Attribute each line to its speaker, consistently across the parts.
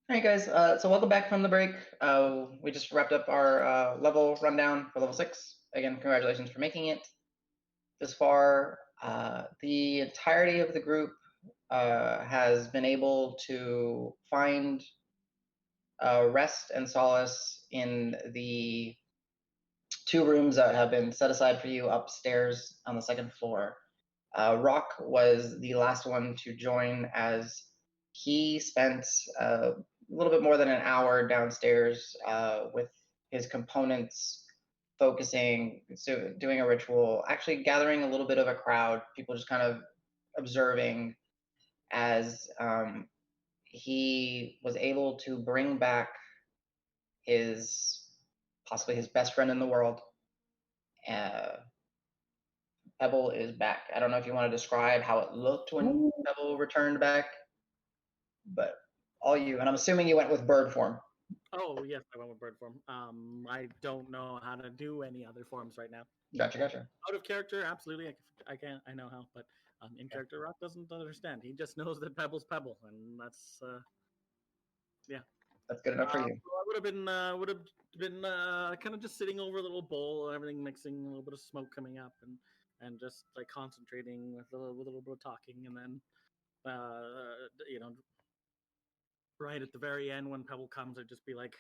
Speaker 1: Hey guys, so welcome back from the break. We just wrapped up our level rundown for level 6. Again, congratulations for making it this far. The entirety of the group has been able to find rest and solace in the 2 rooms that have been set aside for you upstairs on the 2nd floor. Roque was the last one to join as he spent a little bit more than an hour downstairs with his components, focusing, so doing a ritual, actually gathering a little bit of a crowd, people just kind of observing as he was able to bring back possibly his best friend in the world. Uh, Pebble is back. I don't know if you want to describe how it looked when Pebble returned back, but all you. And I'm assuming you went with bird form.
Speaker 2: Oh yes, I went with bird form. I don't know how to do any other forms right now.
Speaker 1: Gotcha.
Speaker 2: Out of character, absolutely, I can. I know how, but in character, Rock doesn't understand. He just knows that Pebble's Pebble, and that's yeah.
Speaker 1: That's good enough for you.
Speaker 2: So I would have been kind of just sitting over a little bowl, everything mixing, a little bit of smoke coming up, and just like concentrating with a little bit of talking, and then you know, right at the very end when Pebble comes, I'd just be like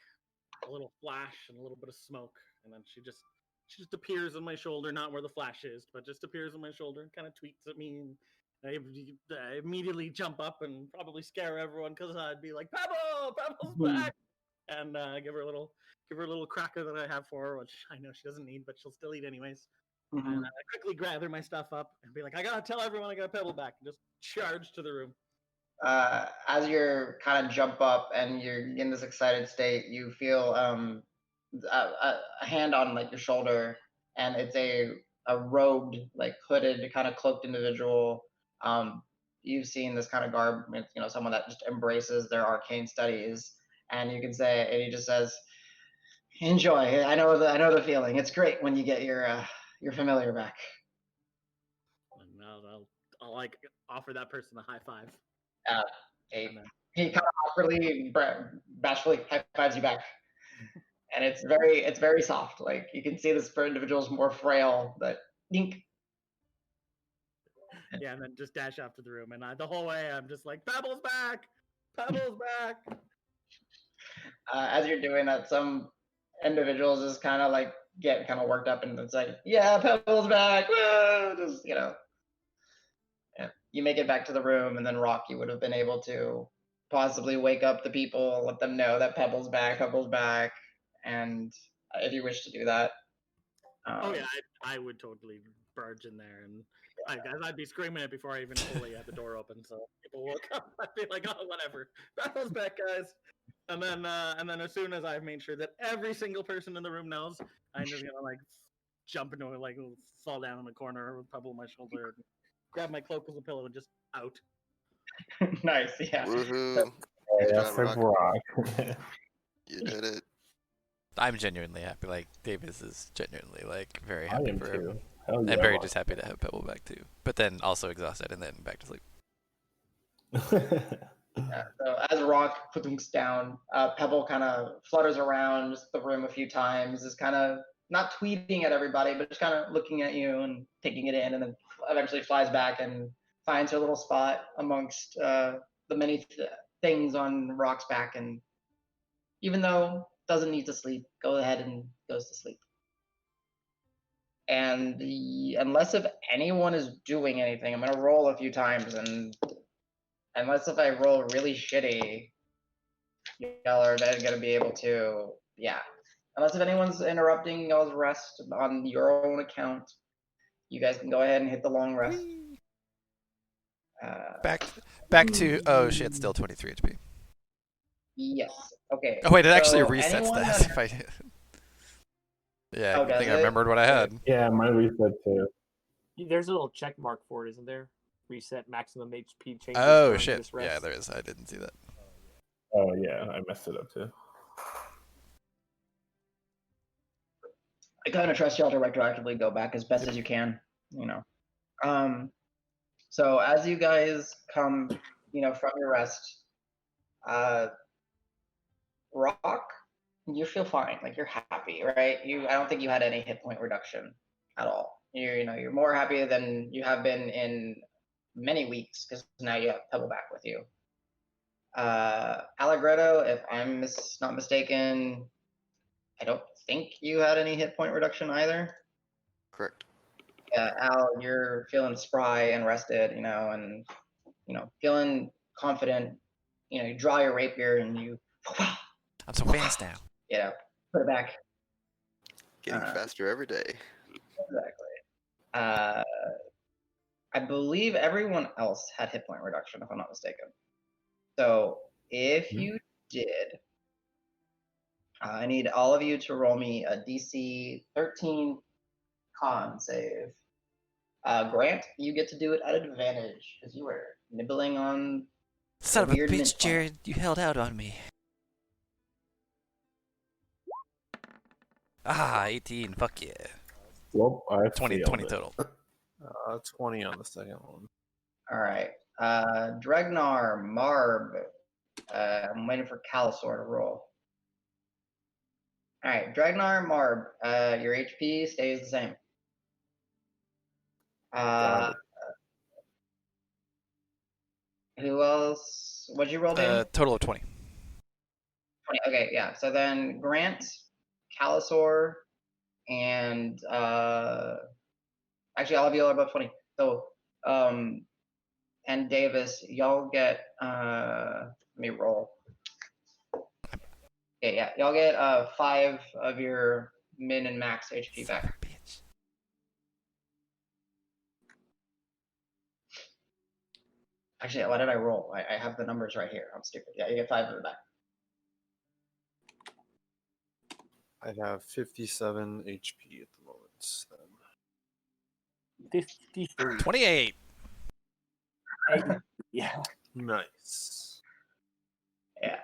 Speaker 2: a little flash and a little bit of smoke, and then she just appears on my shoulder, not where the flash is, but just appears on my shoulder and kind of tweets at me. And I immediately jump up and probably scare everyone because I'd be like, Pebble's back, and give her a little cracker that I have for her, which I know she doesn't need, but she'll still eat anyways.
Speaker 1: Mm-hmm.
Speaker 2: And I quickly gather my stuff up and be like, I gotta tell everyone I got Pebble back, and just charge to the room.
Speaker 1: As you're kind of jump up and you're in this excited state, you feel a hand on like your shoulder, and it's a robed, like hooded, kind of cloaked individual. You've seen this kind of garb, it's, someone that just embraces their arcane studies, and you can say, and he just says, "Enjoy. I know the feeling. It's great when you get your familiar back."
Speaker 2: And I'll like offer that person a high five.
Speaker 1: Uh, he kind of awkwardly, bashfully high fives you back, and it's very soft. Like you can see this individual is more frail, but dink.
Speaker 2: Yeah, and then just dash after the room, and the whole way I'm just like, Pebble's back, Pebble's back.
Speaker 1: As you're doing that, some individuals just kind of like get kind of worked up, and it's like, yeah, Pebble's back. Woo! Just yeah. You make it back to the room, and then Roque would have been able to possibly wake up the people, let them know that Pebble's back, and if you wish to do that.
Speaker 2: Oh yeah, I would totally barge in there, and I'd be screaming it before I even fully had the door open, so people will come. I'd be like, oh whatever, Pebble's back, guys. And then as soon as I've made sure that every single person in the room knows, I'm just gonna like jump into it, like fall down in the corner with Pebble on my shoulder, and grab my cloak as a pillow, and just out.
Speaker 1: Nice, yeah.
Speaker 3: Woohoo!
Speaker 4: Good
Speaker 3: job,
Speaker 4: for
Speaker 3: Rock.
Speaker 4: Rock.
Speaker 3: You did it.
Speaker 5: I'm genuinely happy. Like Davis is genuinely like very
Speaker 4: I
Speaker 5: happy
Speaker 4: am
Speaker 5: for him,
Speaker 4: too. Hell yeah,
Speaker 5: and very
Speaker 4: Rock.
Speaker 5: just happy to have Pebble back too. But then also exhausted and then back to sleep.
Speaker 1: So as Rock puts down, Pebble kind of flutters around the room a few times, is kind of not tweeting at everybody, but just kind of looking at you and taking it in, and then eventually flies back and finds her little spot amongst the many things on Rock's back. And even though doesn't need to sleep, go ahead and goes to sleep. And unless if anyone is doing anything, I'm gonna roll a few times, and unless if I roll really shitty, y'all are then gonna be able to, yeah. Unless if anyone's interrupting y'all's rest on your own account, you guys can go ahead and hit the long rest.
Speaker 5: Back to oh shit, still 23 HP.
Speaker 1: Yes. Okay.
Speaker 5: Oh wait, it
Speaker 1: so
Speaker 5: actually resets that.
Speaker 1: that.
Speaker 5: If I... Yeah,
Speaker 1: Oh,
Speaker 5: I think
Speaker 1: does
Speaker 5: I
Speaker 1: it?
Speaker 5: remembered what I had.
Speaker 4: Yeah, mine reset too.
Speaker 6: There's a little check mark for it, isn't there? Reset maximum HP changes.
Speaker 5: Oh
Speaker 6: during
Speaker 5: shit!
Speaker 6: this rest.
Speaker 5: Yeah, there is. I didn't see that.
Speaker 4: Oh yeah, I messed it up too.
Speaker 1: I kind of trust y'all to retroactively go back as best as you can, So as you guys come, from your rest, Rock, you feel fine. Like you're happy, right? I don't think you had any hit point reduction at all. You're more happy than you have been in many weeks because now you have Pebble back with you. Allegretto, if I'm not mistaken, I don't think you had any hit point reduction either.
Speaker 3: Correct.
Speaker 1: Yeah, Al, you're feeling spry and rested, and feeling confident. You draw your rapier and you
Speaker 5: I'm so fast now.
Speaker 1: put it back.
Speaker 3: Getting faster every day.
Speaker 1: Exactly. I believe everyone else had hit point reduction, if I'm not mistaken. So if you did, I need all of you to roll me a DC 13 con save. Grant, you get to do it at advantage because you were nibbling on
Speaker 5: Son of a
Speaker 1: weird mint
Speaker 5: bitch,
Speaker 1: plant.
Speaker 5: Jared, you held out on me. 18, fuck yeah.
Speaker 4: Well, I
Speaker 5: 20
Speaker 4: failed it.
Speaker 5: total.
Speaker 7: 20 on the second one.
Speaker 1: All right. Dregnar, Marb. I'm waiting for Calisor to roll. All right, Dregnar, Marb. Your HP stays the same. Who else? What'd you roll, Dan?
Speaker 5: Total of 20.
Speaker 1: 20. Okay, yeah. So then Grant, Calisor, and actually all of you are above 20. So and Davis, y'all get let me roll. Okay, yeah, y'all get 5 of your min and max HP back.
Speaker 5: Son of a bitch.
Speaker 1: Actually, what did I roll? I have the numbers right here. I'm stupid. Yeah, you get 5 of it back.
Speaker 7: I have 57 HP at the moment.
Speaker 6: 53.
Speaker 5: 28.
Speaker 6: Yeah.
Speaker 7: Nice.
Speaker 1: Yeah.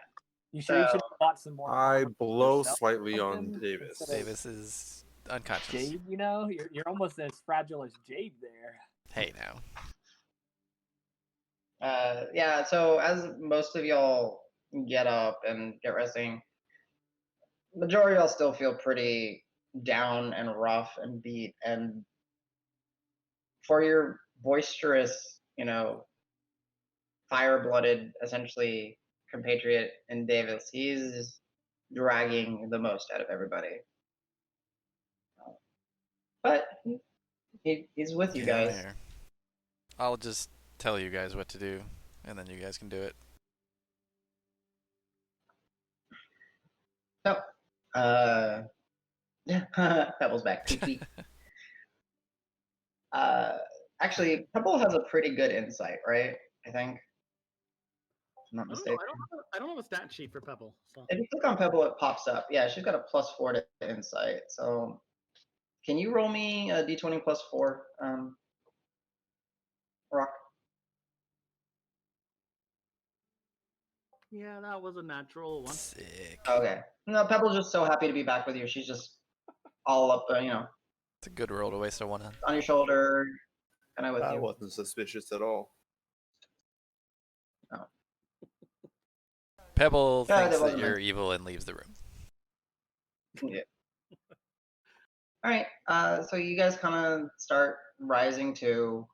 Speaker 6: You sure you should have bought some more?
Speaker 7: I blow
Speaker 6: yourself
Speaker 7: slightly
Speaker 6: or
Speaker 7: on
Speaker 6: something
Speaker 7: Davis.
Speaker 6: instead of
Speaker 5: Davis is unconscious.
Speaker 6: Jade, you're almost as fragile as Jade there.
Speaker 5: Hey now.
Speaker 1: Yeah, so as most of y'all get up and get resting, majority of y'all still feel pretty down and rough and beat. And for your boisterous, fire-blooded, essentially, compatriot in Davis, he's dragging the most out of everybody. But he's with you
Speaker 5: Get in
Speaker 1: guys.
Speaker 5: here. I'll just tell you guys what to do, and then you guys can do it.
Speaker 1: So, Pebble's back. Tweet, tweet. Actually, Pebble has a pretty good insight, right? I think. If I'm not mistaken.
Speaker 2: I don't have a stat sheet for Pebble. So.
Speaker 1: If you click on Pebble, it pops up. Yeah, she's got a +4 to insight. So, can you roll me a d20 +4, Rock?
Speaker 2: Yeah, that was a natural one.
Speaker 5: Sick.
Speaker 1: Okay. No, Pebble's just so happy to be back with you. She's just all up,
Speaker 5: It's a good roll to waste a one on.
Speaker 1: on your shoulder, kind of with
Speaker 7: I
Speaker 1: you.
Speaker 7: wasn't suspicious at all.
Speaker 1: Oh.
Speaker 5: Pebble
Speaker 1: Yeah,
Speaker 5: thinks
Speaker 1: that
Speaker 5: that
Speaker 1: wasn't
Speaker 5: you're evil and leaves the room.
Speaker 1: Yeah. All right. So you guys kind of start rising to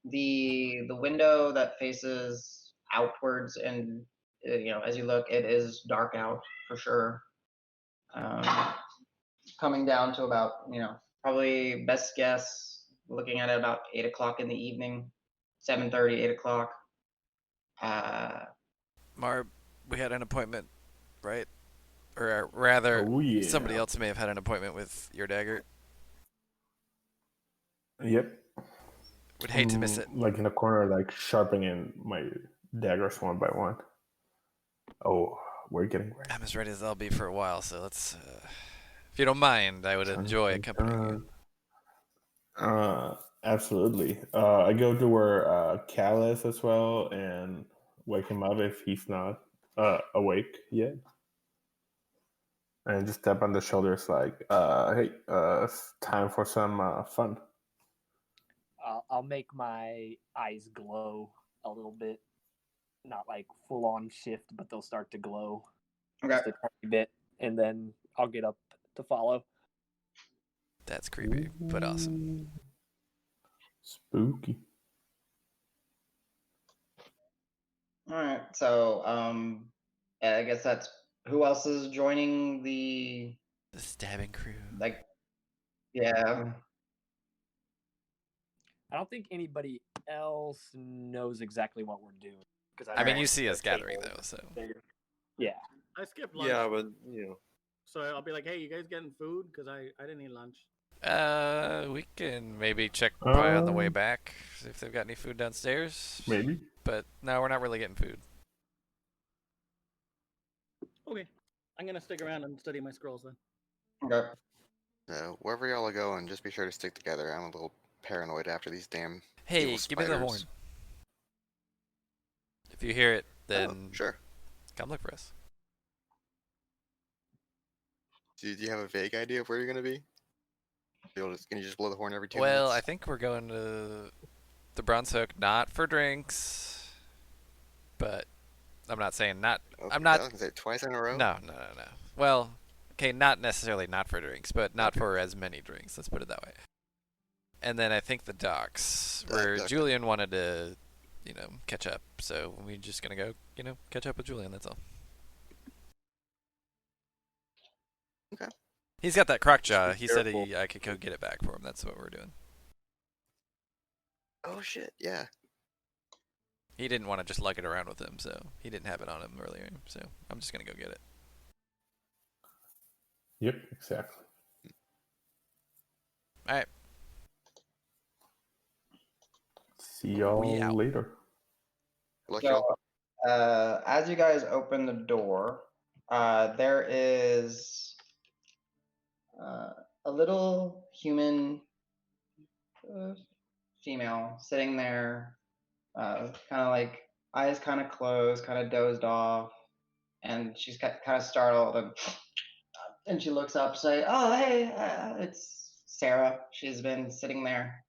Speaker 1: the window that faces outwards, and as you look, it is dark out for sure. Coming down to about probably best guess looking at it about 8 o'clock in the evening, 7:30, 8 o'clock.
Speaker 5: Marb, we had an appointment, right? Or rather,
Speaker 4: Oh, yeah.
Speaker 5: somebody else may have had an appointment with your dagger.
Speaker 4: Yep.
Speaker 5: Would hate to miss it.
Speaker 4: Like in a corner, like sharpening my daggers one by one. Oh, we're getting ready.
Speaker 5: I'm as ready as I'll be for a while, so let's. If you don't mind, I would enjoy accompanying you.
Speaker 4: Absolutely. I go to where Cal is as well and wake him up if he's not awake yet. And just tap on the shoulders like, hey, it's time for some fun.
Speaker 6: I'll make my eyes glow a little bit. not like full on shift, but they'll start to glow
Speaker 1: Okay.
Speaker 6: just a tiny bit, and then I'll get up to follow.
Speaker 5: That's creepy, but awesome.
Speaker 4: Spooky.
Speaker 1: All right. So I guess that's who else is joining the
Speaker 5: The stabbing crew.
Speaker 1: like. Yeah.
Speaker 6: I don't think anybody else knows exactly what we're doing.
Speaker 5: I mean, you see us gathering though, so.
Speaker 6: Yeah.
Speaker 2: I skipped lunch.
Speaker 7: Yeah, but you know.
Speaker 2: So I'll be like, hey, you guys getting food? Because I didn't eat lunch.
Speaker 5: We can maybe check probably on the way back, see if they've got any food downstairs.
Speaker 4: Maybe.
Speaker 5: But no, we're not really getting food.
Speaker 2: Okay. I'm going to stick around and study my scrolls then.
Speaker 1: Okay.
Speaker 3: Wherever y'all are going, just be sure to stick together. I'm a little paranoid after these damn.
Speaker 5: Hey,
Speaker 3: evil
Speaker 5: give me the horn.
Speaker 3: spiders.
Speaker 5: If you hear it, then
Speaker 3: Sure.
Speaker 5: come look for us.
Speaker 3: Do you have a vague idea of where you're gonna be? Can you just blow the horn every 2
Speaker 5: Well,
Speaker 3: minutes?
Speaker 5: I think we're going to the Bronze Hook, not for drinks, but I'm not saying not.
Speaker 3: Okay,
Speaker 5: I'm not.
Speaker 3: I was gonna say twice in a row.
Speaker 5: No. Well, okay, not necessarily not for drinks, but not for as many drinks. Let's put it that way. And then I think the docks, where
Speaker 3: Okay.
Speaker 5: Julian wanted to, catch up. So we're just gonna go, catch up with Julian. That's all.
Speaker 3: Okay.
Speaker 5: He's got that croc jaw.
Speaker 7: be
Speaker 5: He said
Speaker 7: careful.
Speaker 5: I could go get it back for him. That's what we're doing.
Speaker 3: Oh shit! Yeah.
Speaker 5: He didn't want to just lug it around with him, so he didn't have it on him earlier. So I'm just gonna go get it.
Speaker 4: Yep, exactly.
Speaker 5: All right.
Speaker 4: See y'all
Speaker 5: We out.
Speaker 4: later.
Speaker 3: Look,
Speaker 1: So,
Speaker 3: y'all.
Speaker 1: as you guys open the door, there is a little human female sitting there, kind of like eyes kind of closed, kind of dozed off, and she's kind of startled, and she looks up, say, "Oh, hey, it's Sarah." She's been sitting there,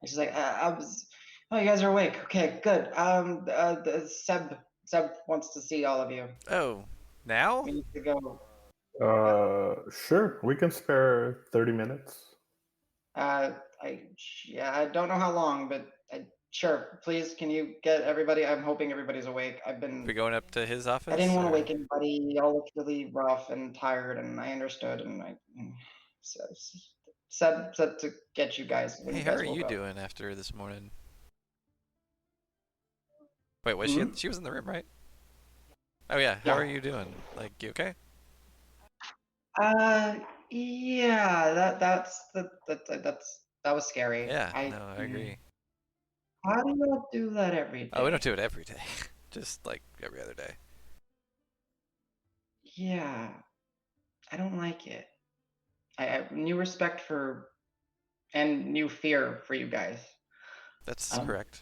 Speaker 1: and she's like, "Oh, you guys are awake. Okay, good. Seb wants to see all of you.
Speaker 5: Oh, now?
Speaker 1: We need to go.
Speaker 4: Sure. We can spare 30 minutes.
Speaker 1: I don't know how long, but sure. Please, can you get everybody? I'm hoping everybody's awake.
Speaker 5: We going up to his office?
Speaker 1: I didn't want to
Speaker 5: or-
Speaker 1: wake anybody. Y'all look really rough and tired, and I understood. And said to get you guys. When
Speaker 5: Hey,
Speaker 1: you
Speaker 5: how
Speaker 1: guys
Speaker 5: are
Speaker 1: woke
Speaker 5: you
Speaker 1: up.
Speaker 5: doing after this morning? Wait, was
Speaker 1: Hmm?
Speaker 5: she was in the room, right? Oh yeah. How
Speaker 1: Yeah.
Speaker 5: are you doing? Like, you okay?
Speaker 1: Yeah. That was scary.
Speaker 5: Yeah. No, I agree.
Speaker 1: How do you do that every day?
Speaker 5: Oh, we don't do it every day. Just like every other day.
Speaker 1: Yeah, I don't like it. I have new respect for and new fear for you guys.
Speaker 5: That's
Speaker 1: Um,
Speaker 5: correct.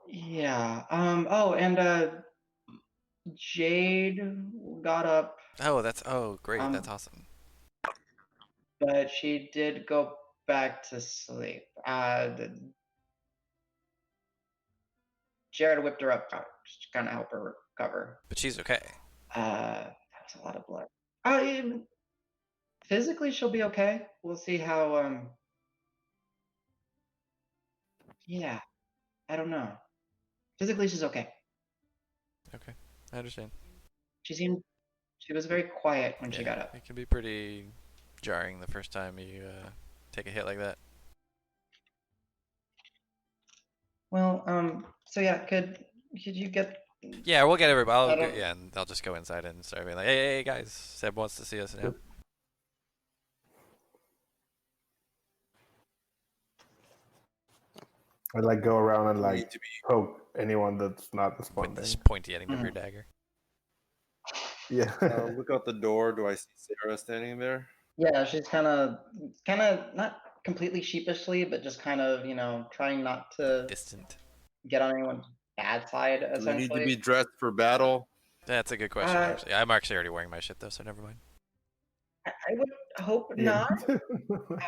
Speaker 1: Yeah. Oh, and Jade got up,
Speaker 5: Oh, great.
Speaker 1: um,
Speaker 5: That's awesome.
Speaker 1: but she did go back to sleep. Jared whipped her up to kind of help her recover.
Speaker 5: But she's okay.
Speaker 1: That was a lot of blood. Physically, she'll be okay. We'll see how. Yeah, I don't know. Physically, she's okay.
Speaker 5: Okay, I understand.
Speaker 1: She was very quiet when she
Speaker 5: Yeah,
Speaker 1: got up.
Speaker 5: it can be pretty jarring the first time you take a hit like that.
Speaker 1: Well, so yeah, could you get?
Speaker 5: Yeah, we'll get everybody.
Speaker 1: I don't-
Speaker 5: And I'll just go inside and start being like, hey guys, Seb wants to see us now.
Speaker 4: Yep. I like go around and
Speaker 7: You
Speaker 4: like
Speaker 7: need to be.
Speaker 4: poke anyone that's not
Speaker 5: With
Speaker 4: responding.
Speaker 5: this pointy ending of your dagger.
Speaker 4: Yeah.
Speaker 7: Look out the door. Do I see Sarah standing there?
Speaker 1: Yeah, she's kind of not completely sheepishly, but just kind of trying not to
Speaker 5: Distant.
Speaker 1: get on anyone's bad side.
Speaker 7: Do we
Speaker 1: Essentially,
Speaker 7: need to be dressed for battle?
Speaker 5: That's a good question, actually. I'm actually already wearing my shit, though, so never mind.
Speaker 1: I would hope
Speaker 4: Yeah.
Speaker 1: not.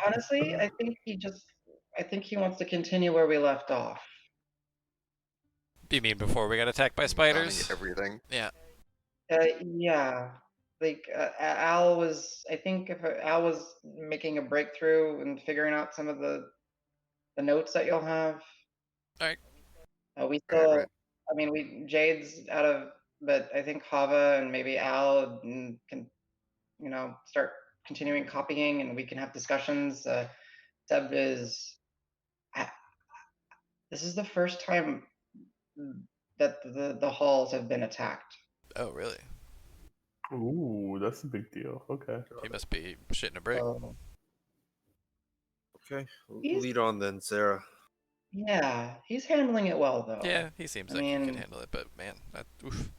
Speaker 1: Honestly, I think he wants to continue where we left off.
Speaker 5: You mean before we got attacked by
Speaker 3: Bombing
Speaker 5: spiders?
Speaker 3: everything.
Speaker 5: Yeah.
Speaker 1: Yeah. Like Al was, I think if Al was making a breakthrough and figuring out some of the notes that you'll have.
Speaker 5: Alright.
Speaker 1: We
Speaker 3: Right,
Speaker 1: still,
Speaker 3: right.
Speaker 1: I mean, Jade's out of, but I think Hava and maybe Al can, start continuing copying, and we can have discussions. Seb is, this is the first time that the halls have been attacked.
Speaker 5: Oh, really?
Speaker 4: Ooh, that's a big deal. Okay.
Speaker 5: He must be shitting a brick.
Speaker 1: So,
Speaker 7: Okay,
Speaker 1: He's-
Speaker 7: lead on then, Sarah.
Speaker 1: yeah, he's handling it well though.
Speaker 5: Yeah, he seems
Speaker 1: I
Speaker 5: like he can
Speaker 1: mean-
Speaker 5: handle it, but man, oof.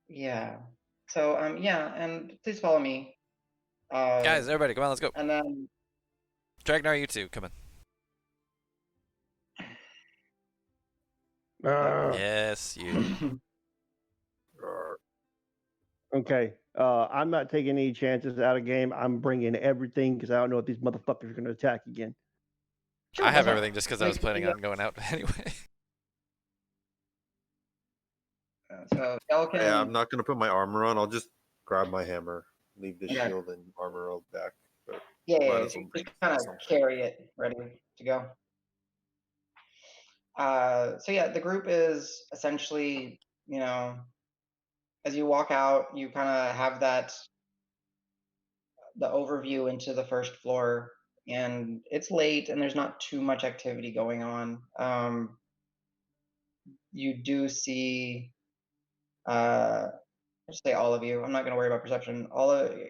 Speaker 1: Yeah. So yeah, and please follow me.
Speaker 5: Guys, everybody, come on, let's go.
Speaker 1: And then
Speaker 5: Dregnar, you too, come on. Yes, you.
Speaker 8: Okay. I'm not taking any chances out of game. I'm bringing everything because I don't know if these motherfuckers are going to attack again.
Speaker 1: Sure,
Speaker 5: I have
Speaker 1: why not?
Speaker 5: everything just because I was
Speaker 1: Like,
Speaker 5: planning
Speaker 1: yeah.
Speaker 5: on going out anyway.
Speaker 1: So y'all can.
Speaker 7: Yeah, I'm not gonna put my armor on. I'll just grab my hammer, leave the
Speaker 1: Okay.
Speaker 7: shield and armor all back. But
Speaker 1: Yeah,
Speaker 7: might
Speaker 1: yeah,
Speaker 7: as
Speaker 1: so
Speaker 7: well
Speaker 1: just
Speaker 7: bring
Speaker 1: kind of
Speaker 7: something.
Speaker 1: carry it ready to go. So yeah, the group is essentially, as you walk out, you kind of have the overview into the first floor, and it's late and there's not too much activity going on. You do see, I'll just say all of you. I'm not going to worry about perception.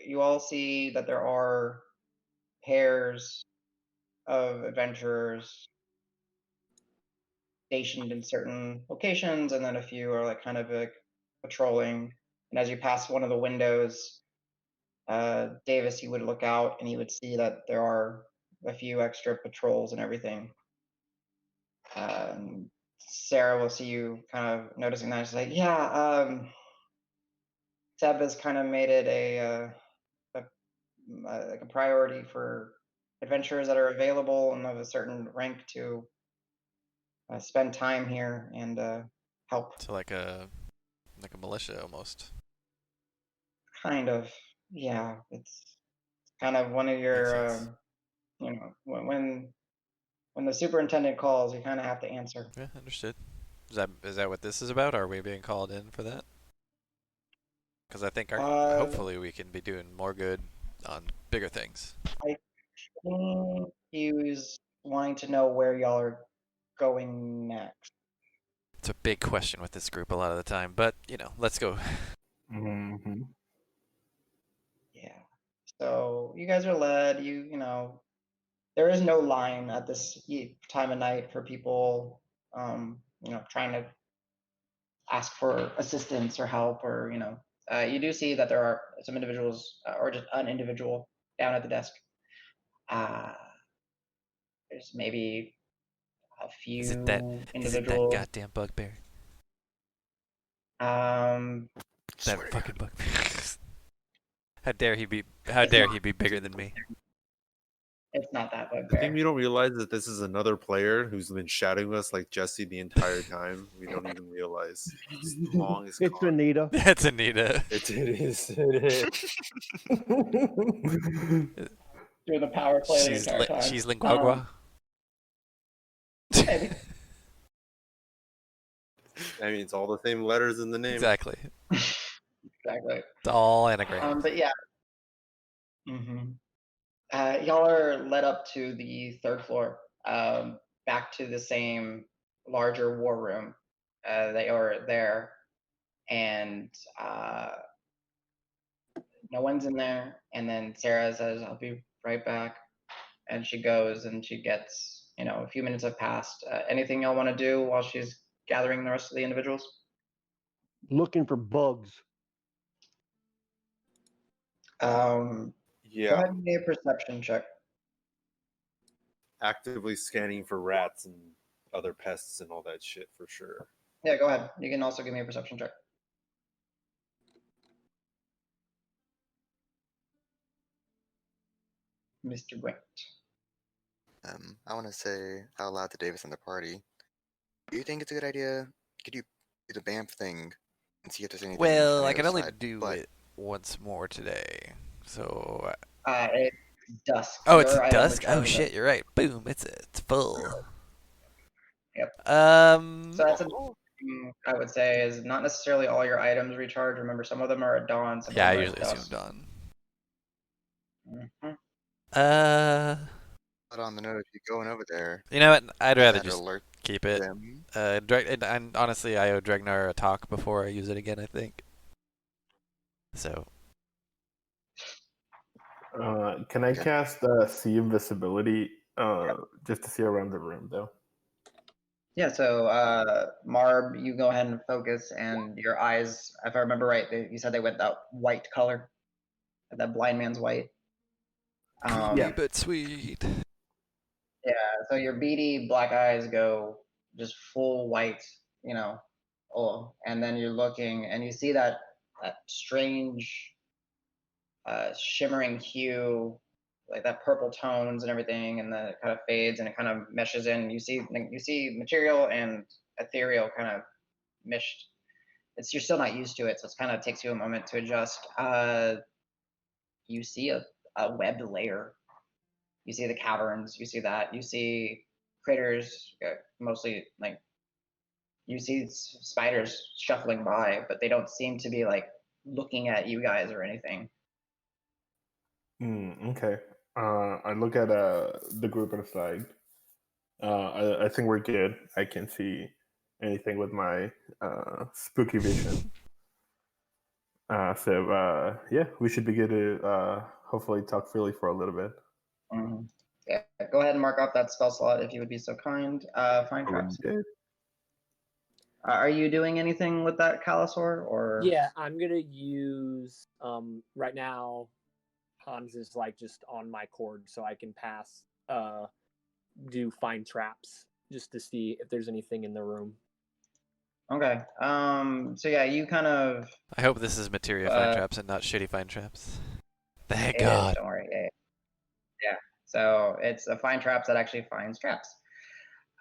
Speaker 1: You all see that there are pairs of adventurers stationed in certain locations, and then a few are like kind of like patrolling. And as you pass one of the windows, Davis, you would look out and you would see that there are a few extra patrols and everything. Sarah will see you kind of noticing that. She's like, "Yeah, Seb has kind of made it like a priority for adventurers that are available and of a certain rank to spend time here and help."
Speaker 5: So like a militia almost.
Speaker 1: Kind of, yeah. It's kind of one of
Speaker 5: Makes
Speaker 1: your,
Speaker 5: sense.
Speaker 1: when the superintendent calls, you kind of have to answer.
Speaker 5: Yeah, understood. Is that what this is about? Are we being called in for that? Because I think hopefully we can be doing more good on bigger things.
Speaker 1: I think he was wanting to know where y'all are going next.
Speaker 5: It's a big question with this group a lot of the time, but let's go.
Speaker 4: Mm-hmm.
Speaker 1: Yeah. So you guys are led. There is no line at this time of night for people, trying to ask for assistance or help, or you do see that there are some individuals, or just an individual down at the desk. There's maybe a few
Speaker 5: Is it that
Speaker 1: individuals.
Speaker 5: goddamn bugbear?
Speaker 3: Swear
Speaker 5: That
Speaker 3: to
Speaker 5: fucking
Speaker 3: God.
Speaker 5: bugbear. How dare he be bigger than me?
Speaker 1: It's not that
Speaker 7: The thing
Speaker 1: bugbear.
Speaker 7: we don't realize is that this is another player who's been shadowing us like Jesse the entire time. We don't even realize. It's the longest
Speaker 8: It's
Speaker 7: con.
Speaker 8: Anita.
Speaker 5: That's Anita.
Speaker 7: It is. It is.
Speaker 1: Doing the power play the
Speaker 5: She's
Speaker 1: entire time.
Speaker 5: she's Linguagua.
Speaker 1: Maybe.
Speaker 7: I mean, it's all the same letters in the name.
Speaker 5: Exactly.
Speaker 1: Exactly.
Speaker 5: It's all anagrams.
Speaker 1: But yeah. Y'all are led up to the third floor, back to the same larger war room. They are there, and no one's in there. And then Sarah says, "I'll be right back," and she goes, and she gets, a few minutes have passed. Anything y'all want to do while she's gathering the rest of the individuals?
Speaker 8: Looking for bugs.
Speaker 1: Go
Speaker 7: Yeah,
Speaker 1: ahead and make a perception check.
Speaker 7: actively scanning for rats and other pests and all that shit for sure.
Speaker 1: Yeah, go ahead. You can also give me a perception check. Mr. Grant.
Speaker 3: I want to say out loud to Davis and the party, Do you think it's a good idea? Could you do the BAMF thing and see if there's anything
Speaker 5: Well,
Speaker 3: on the
Speaker 5: I can
Speaker 3: other
Speaker 5: only
Speaker 3: side?
Speaker 5: do
Speaker 3: But
Speaker 5: it once more today. So.
Speaker 1: It's dusk.
Speaker 5: Oh, it's
Speaker 1: Your item
Speaker 5: dusk. Oh
Speaker 1: recharges at-
Speaker 5: shit, you're right. Boom, it's full.
Speaker 1: Yep.
Speaker 5: Um.
Speaker 1: So that's a I would say is not necessarily all your items recharge. Remember, some of them are at dawn. Some
Speaker 5: Yeah, I
Speaker 1: of them are
Speaker 5: usually
Speaker 1: at
Speaker 5: assume
Speaker 1: dusk.
Speaker 5: dawn.
Speaker 1: Mhm.
Speaker 3: but on the note, if you're going over there,
Speaker 5: You know what? I'd rather
Speaker 3: that
Speaker 5: just
Speaker 3: alert
Speaker 5: keep it.
Speaker 3: them.
Speaker 5: And honestly, I owe Dregnar a talk before I use it again, I think. So.
Speaker 4: Can I
Speaker 3: Okay.
Speaker 4: cast See Invisibility just to see around the room, though?
Speaker 1: Yeah. So Marb, you go ahead and focus, and your eyes, if I remember right, you said they went that white color, that blind man's white.
Speaker 5: Creepy but sweet.
Speaker 1: Yeah, so your beady black eyes go just full white, you know, and then you're looking and you see that strange shimmering hue, like that purple tones and everything, and then it kind of fades and it kind of meshes in. You see material and ethereal kind of meshed. You're still not used to it, so it kind of takes you a moment to adjust. You see a webbed layer. You see the caverns. You see that. You see critters, mostly like you see spiders shuffling by, but they don't seem to be like looking at you guys or anything.
Speaker 4: Okay. I look at the group and it's like, I think we're good. I can see anything with my spooky vision. Yeah, we should be good to hopefully talk freely for a little bit.
Speaker 1: Mm-hmm. Yeah, go ahead and mark off that spell slot if you would be so kind. Find traps. Are you doing anything with that Calisor or?
Speaker 6: Yeah, I'm gonna use right now. Hans is like just on my cord, so I can pass. Do find traps just to see if there's anything in the room.
Speaker 1: Okay. So yeah, you kind of.
Speaker 5: I hope this is Materia find traps and not shitty find traps. Thank
Speaker 1: It
Speaker 5: God.
Speaker 1: is, don't worry. Yeah. So it's a find traps that actually finds traps.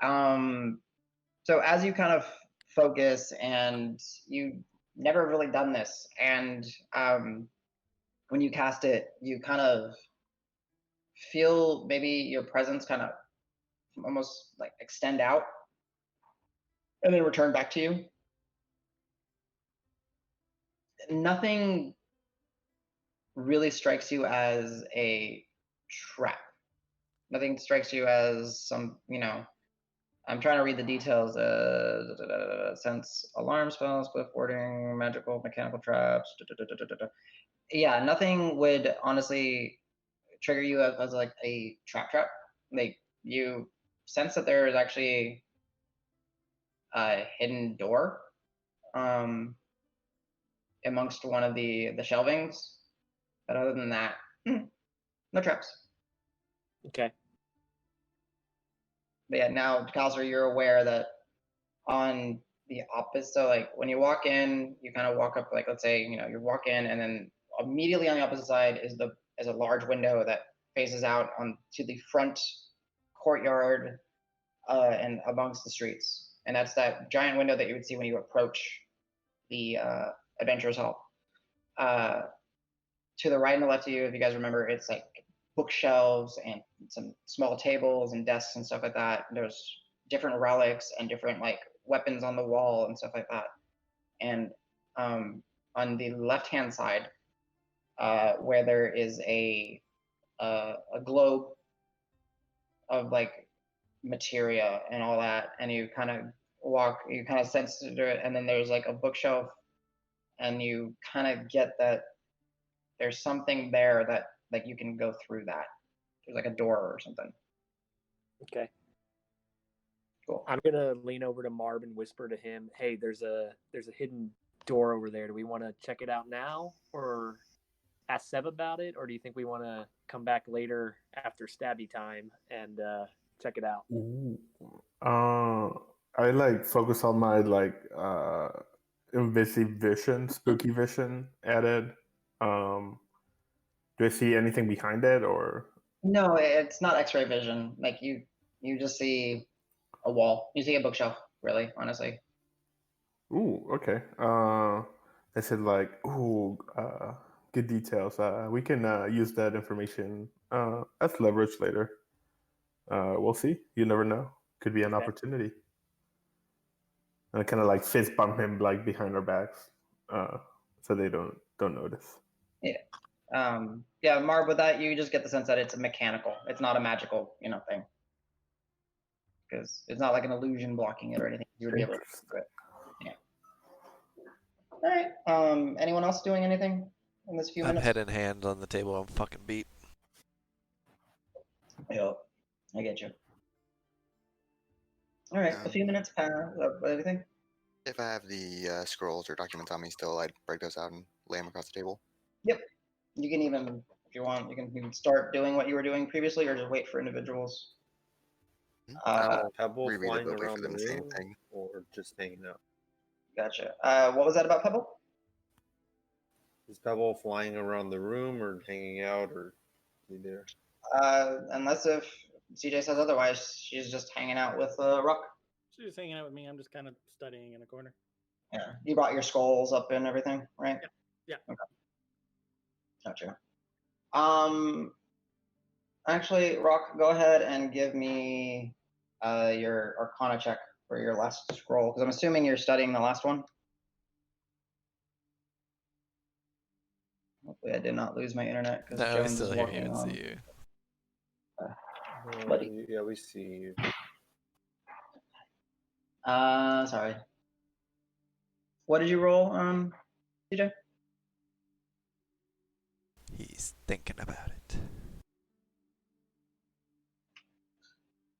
Speaker 1: So as you kind of focus, and you've never really done this, and when you cast it, you kind of feel maybe your presence kind of almost like extend out and then return back to you. Nothing really strikes you as a trap. Nothing strikes you as some, I'm trying to read the details. Sense alarm spells, cliff warding, magical, mechanical traps. Yeah, nothing would honestly trigger you as like a trap. Like you sense that there is actually a hidden door amongst one of the shelvings, but other than that, no traps.
Speaker 6: Okay.
Speaker 1: But yeah, now Calisor, you're aware that on the opposite, so like when you walk in, you kind of walk up, like let's say you walk in, and then immediately on the opposite side is a large window that faces out on to the front courtyard and amongst the streets, and that's that giant window that you would see when you approach the Adventurers Hall. To the right and the left of you, if you guys remember, it's like bookshelves and some small tables and desks and stuff like that. There's different relics and different like weapons on the wall and stuff like that. And on the left-hand side, where there is a globe of like materia and all that, and you kind of sense it, and then there's like a bookshelf, and you kind of get that there's something there that like you can go through that. There's like a door or something.
Speaker 6: Okay.
Speaker 1: Cool.
Speaker 6: I'm gonna lean over to Marb and whisper to him, "Hey, there's a hidden door over there. Do we want to check it out now, or ask Seb about it, or do you think we want to come back later after stabby time and check it out?"
Speaker 4: I like focus on my invisive vision, spooky vision added. Do I see anything behind it or?
Speaker 1: No, it's not X-ray vision. Like you just see a wall. You see a bookshelf. really, honestly.
Speaker 4: Ooh, okay. They said like, good details. We can use that information as leverage later. We'll see. You never know. Could be an
Speaker 6: Okay.
Speaker 4: opportunity. And I kind of like fist bump him like behind our backs, so they don't notice.
Speaker 1: Yeah, Marb, with that, you just get the sense that it's mechanical. It's not a magical, thing. Because it's not like an illusion blocking it or anything. You would be able to do it. Yeah. All right. Anyone else doing anything in this few
Speaker 5: I'm
Speaker 1: minutes?
Speaker 5: head in hand on the table. I'm fucking beat.
Speaker 1: Yep. I get you. All right. A few minutes pass. Anything?
Speaker 3: If I have the scrolls or documents on me still, I'd break those out and lay them across the table.
Speaker 1: Yep. You can even, if you want, you can start doing what you were doing previously, or just wait for individuals.
Speaker 7: Pebble
Speaker 3: Reread it,
Speaker 7: flying
Speaker 3: but wait for
Speaker 7: around
Speaker 3: them
Speaker 7: the
Speaker 3: to say
Speaker 7: room,
Speaker 3: anything.
Speaker 7: or just hanging out?
Speaker 1: Gotcha. What was that about Pebble?
Speaker 7: Is Pebble flying around the room or hanging out or be there?
Speaker 1: Unless if CJ says otherwise, she's just hanging out with Roque.
Speaker 2: She's just hanging out with me. I'm just kind of studying in a corner.
Speaker 1: Yeah. You brought your skulls up and everything, right?
Speaker 2: Yeah.
Speaker 1: Okay. Gotcha. Actually, Roque, go ahead and give me your Arcana check for your last scroll, because I'm assuming you're studying the last one. Hopefully, I did not lose my internet because
Speaker 5: No, we
Speaker 1: Jones
Speaker 5: still
Speaker 1: is
Speaker 5: hear you
Speaker 1: walking
Speaker 5: and
Speaker 1: on.
Speaker 5: see you.
Speaker 1: Buddy.
Speaker 7: Yeah, we see you.
Speaker 1: Sorry. What did you roll, CJ?
Speaker 5: He's thinking about it.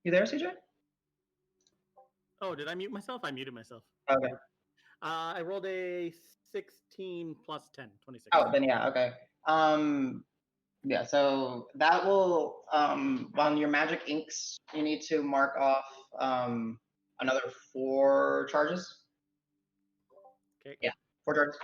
Speaker 1: You there, CJ?
Speaker 2: Oh, did I mute myself? I muted myself.
Speaker 1: Okay.
Speaker 2: I rolled a 16 plus 10, 26.
Speaker 1: Oh, then yeah, okay. Yeah, so that will, on your magic inks, you need to mark off another 4 charges.
Speaker 2: Okay.
Speaker 1: Yeah, 4 charges.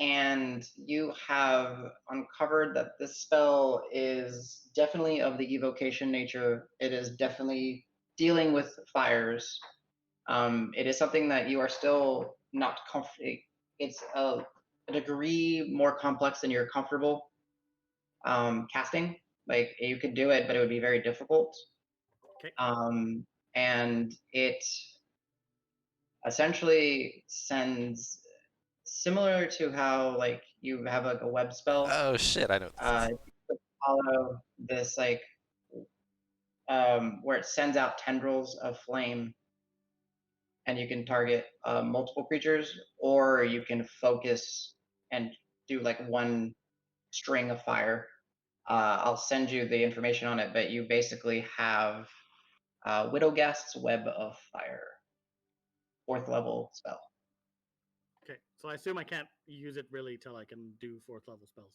Speaker 1: And you have uncovered that this spell is definitely of the evocation nature. It is definitely dealing with fires. It is something that you are still not comfortable. It's a degree more complex than you're comfortable casting. Like you could do it, but it would be very difficult.
Speaker 2: Okay.
Speaker 1: And it essentially sends, similar to how like you have like a web spell.
Speaker 5: Oh shit! I know what this is.
Speaker 1: You could follow this like where it sends out tendrils of flame, and you can target multiple creatures, or you can focus and do like one string of fire. I'll send you the information on it, but you basically have Widowghast's Web of Fire, 4th level spell.
Speaker 2: Okay. So I assume I can't use it really till I can do 4th level spells.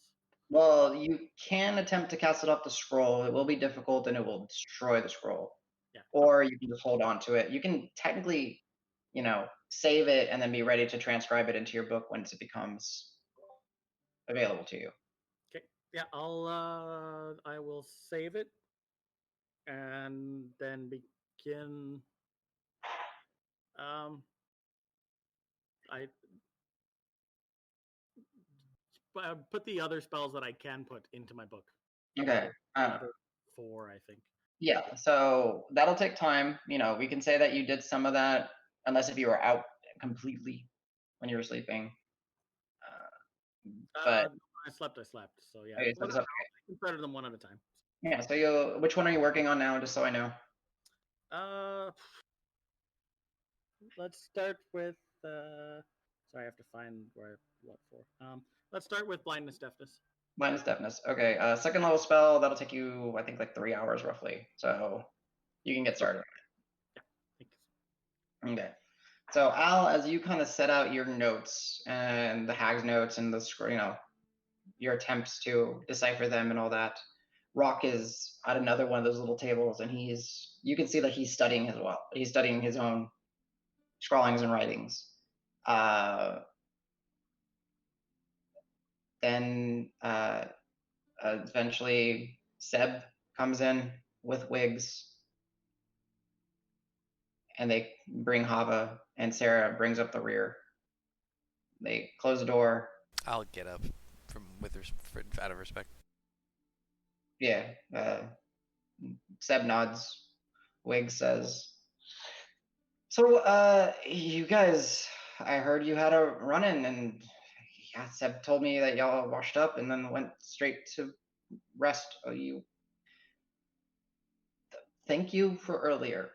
Speaker 1: Well, you can attempt to cast it off the scroll. It will be difficult, and it will destroy the scroll.
Speaker 2: Yeah.
Speaker 1: Or you can just hold on to it. You can technically, save it and then be ready to transcribe it into your book once it becomes available to you.
Speaker 2: Okay. Yeah, I will save it and then begin. I put the other spells that I can put into my book.
Speaker 1: Okay.
Speaker 2: Another 4, I think.
Speaker 1: Yeah, so that'll take time. We can say that you did some of that, unless if you were out completely when you were sleeping. But
Speaker 2: I slept. So yeah,
Speaker 1: okay, so it's okay.
Speaker 2: I can start them one at a time.
Speaker 1: Yeah. So which one are you working on now, just so I know?
Speaker 2: Let's start with. Sorry, I have to find what for. Let's start with blindness, deafness.
Speaker 1: Blindness, deafness. Okay. 2nd level spell. That'll take you, I think, like 3 hours roughly. So you can get started.
Speaker 2: Yeah. Thanks.
Speaker 1: Okay. So Al, as you kind of set out your notes and the hag's notes and your attempts to decipher them and all that, Roque is at another one of those little tables, and you can see that he's studying as well. He's studying his own scrawlings and writings. Then eventually Seb comes in with wigs, and they bring Hava, and Sarah brings up the rear. They close the door.
Speaker 5: I'll get up out of respect.
Speaker 1: Yeah. Seb nods. Wig says, "So, you guys, I heard you had a run-in, and yeah, Seb told me that y'all washed up and then went straight to rest. Thank you for earlier.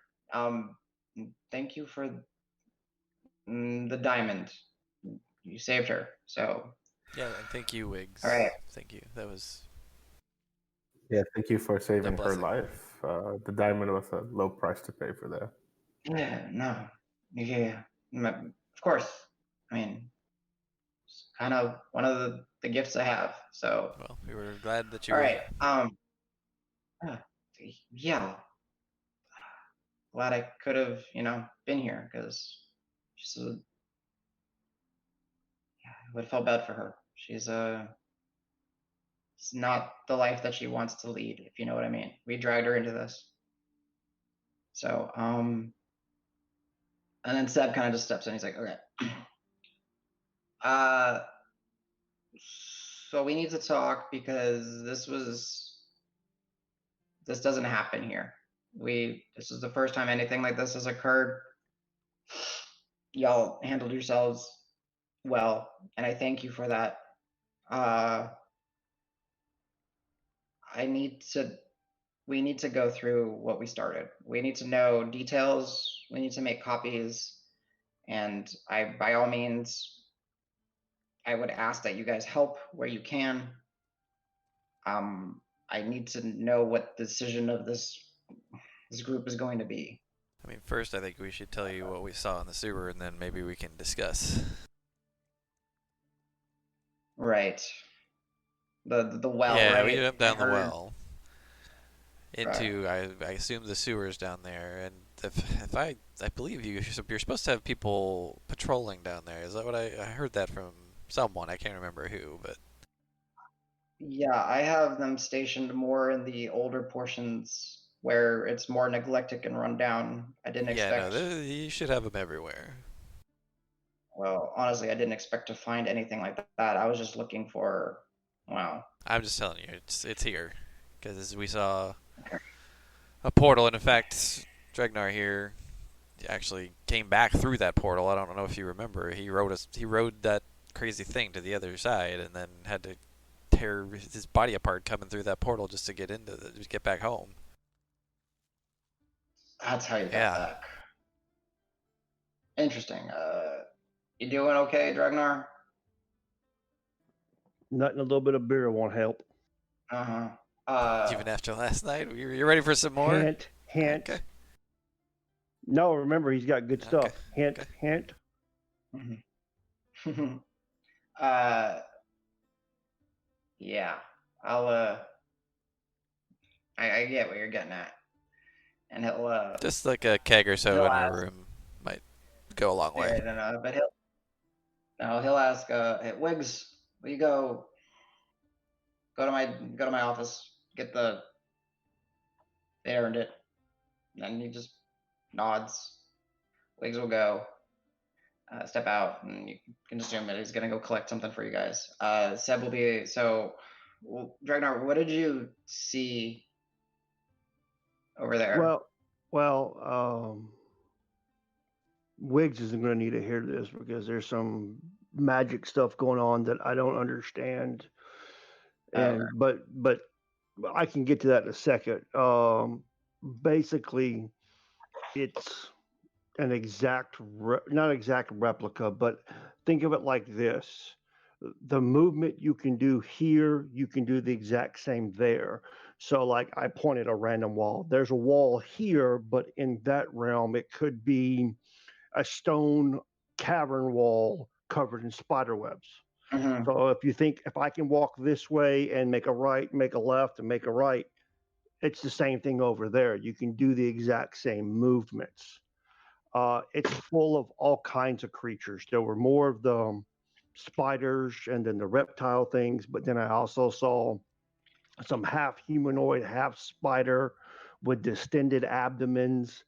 Speaker 1: Thank you for the diamond. You saved her. So
Speaker 5: Yeah, and thank you, Wiggs.
Speaker 1: all right.
Speaker 5: Thank you. That was
Speaker 4: Yeah, thank you for saving her
Speaker 5: blessing.
Speaker 4: life. The diamond was a low price to pay for that.
Speaker 1: Yeah, no, yeah, of course. I mean, it's kind of one of the gifts I have. So
Speaker 5: Well, we were glad that you
Speaker 1: all
Speaker 5: were.
Speaker 1: right. Yeah, glad I could have, been here because she's I would have felt bad for her. She's it's not the life that she wants to lead, if you know what I mean. We dragged her into this. So, and then Seb kind of just steps in. He's like, okay. So we need to talk because this doesn't happen here. This is the first time anything like this has occurred. Y'all handled yourselves well, and I thank you for that. We need to go through what we started. We need to know details. We need to make copies. And by all means, I would ask that you guys help where you can. I need to know what the decision of this group is going to be.
Speaker 5: I mean, first, I think we should tell you what we saw in the sewer, and then maybe we can discuss.
Speaker 1: Right. The well,
Speaker 5: yeah,
Speaker 1: right?
Speaker 5: we went down the
Speaker 1: heard...
Speaker 5: well into I assume the sewers down there, and if I believe you're supposed to have people patrolling down there. Is that what I heard that from someone? I can't remember who, but
Speaker 1: yeah, I have them stationed more in the older portions where it's more neglected and run down. I didn't expect.
Speaker 5: Yeah, no, you should have them everywhere.
Speaker 1: Well, honestly, I didn't expect to find anything like that. I was just looking for. Wow.
Speaker 5: I'm just telling you, it's here, because we saw a portal, and in fact, Dregnar here actually came back through that portal. I don't know if you remember. He rode that crazy thing to the other side, and then had to tear his body apart coming through that portal just to get back home.
Speaker 1: That's how you got back. Interesting. You doing okay, Dregnar?
Speaker 8: Nothing. A little bit of beer won't help.
Speaker 5: Even after last night, you ready for some more?
Speaker 8: Hint.
Speaker 5: Okay.
Speaker 8: No, remember he's got good stuff.
Speaker 5: Okay.
Speaker 8: Hint.
Speaker 1: Mm-hmm. Yeah. I get what you're getting at, and he'll
Speaker 5: just like a keg or so in our room might go a long way.
Speaker 1: No, but he'll ask, hey, Wiggs, will you go to my office, get they earned it. And he just nods. Wiggs will go, step out, and you can assume that he's gonna go collect something for you guys. Seb will be Dregnar, what did you see over there?
Speaker 8: Well, Wiggs isn't going to need to hear this because there's some magic stuff going on that I don't understand. And but I can get to that in a second. Basically, it's an not exact replica, but think of it like this: the movement you can do here, you can do the exact same there. So, like I pointed a random wall. There's a wall here, but in that realm, it could be a stone cavern wall covered in spider webs.
Speaker 1: Mm-hmm.
Speaker 8: So if I can walk this way and make a right, make a left, and make a right, it's the same thing over there. You can do the exact same movements. It's full of all kinds of creatures. There were more of the spiders and then the reptile things, but then I also saw some half humanoid, half spider with distended abdomens.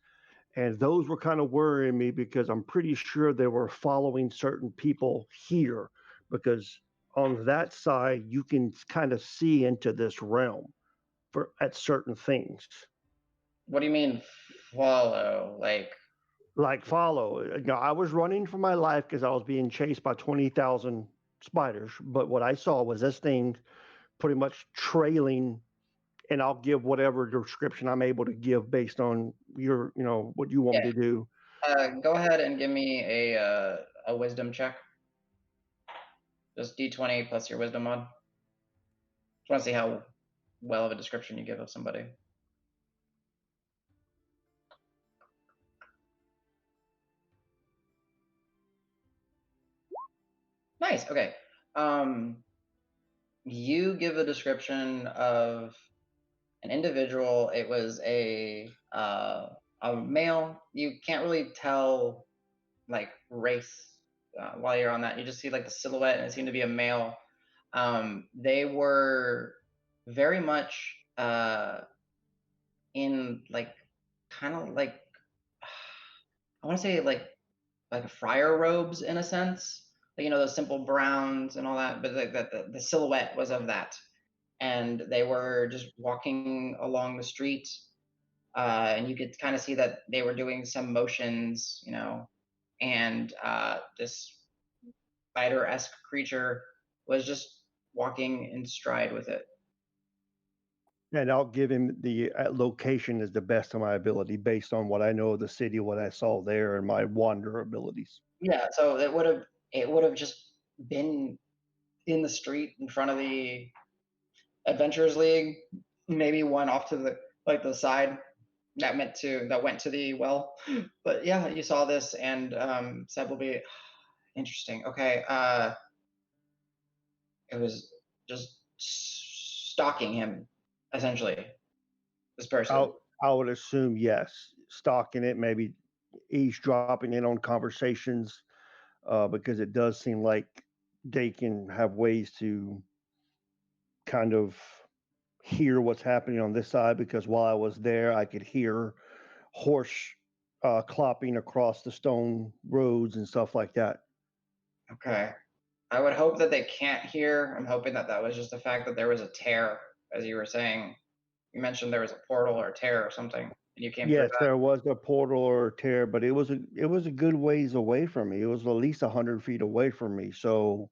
Speaker 8: And those were kind of worrying me because I'm pretty sure they were following certain people here, because on that side you can kind of see into this realm at certain things.
Speaker 1: What do you mean follow?
Speaker 8: Like follow. I was running for my life because I was being chased by 20,000 spiders. But what I saw was this thing pretty much trailing, and I'll give whatever description I'm able to give based on your, what you want me to do.
Speaker 1: Go ahead and give me a wisdom check. Just D20 plus your wisdom mod. Just want to see how well of a description you give of somebody. Nice. Okay. You give a description of an individual. It was a male. You can't really tell race while you're on that. You just see the silhouette, and it seemed to be a male. They were very much in kind of I want to say like friar robes in a sense, those simple browns and all that, but the silhouette was of that. And they were just walking along the street, and you could kind of see that they were doing some motions, and this spider-esque creature was just walking in stride with it.
Speaker 8: And I'll give him the location as the best of my ability based on what I know of the city, what I saw there, and my wander abilities.
Speaker 1: Yeah, so it would have just been in the street in front of the Adventurers League, maybe one off to the side that went to the well. But yeah, you saw this, and Seb will be interesting. Okay, it was just stalking him, essentially. This person.
Speaker 8: I would assume yes, stalking it, maybe eavesdropping in on conversations, because it does seem like they can have ways to kind of hear what's happening on this side. Because while I was there, I could hear horse clopping across the stone roads and stuff like that.
Speaker 1: Okay. I would hope that they can't hear. I'm hoping that was just the fact that there was a tear, as you were saying. You mentioned there was a portal or a tear or something, and you came through
Speaker 8: Yes,
Speaker 1: that.
Speaker 8: there was a portal or a tear, but it was a good ways away from me. It was at least 100 feet away from me, so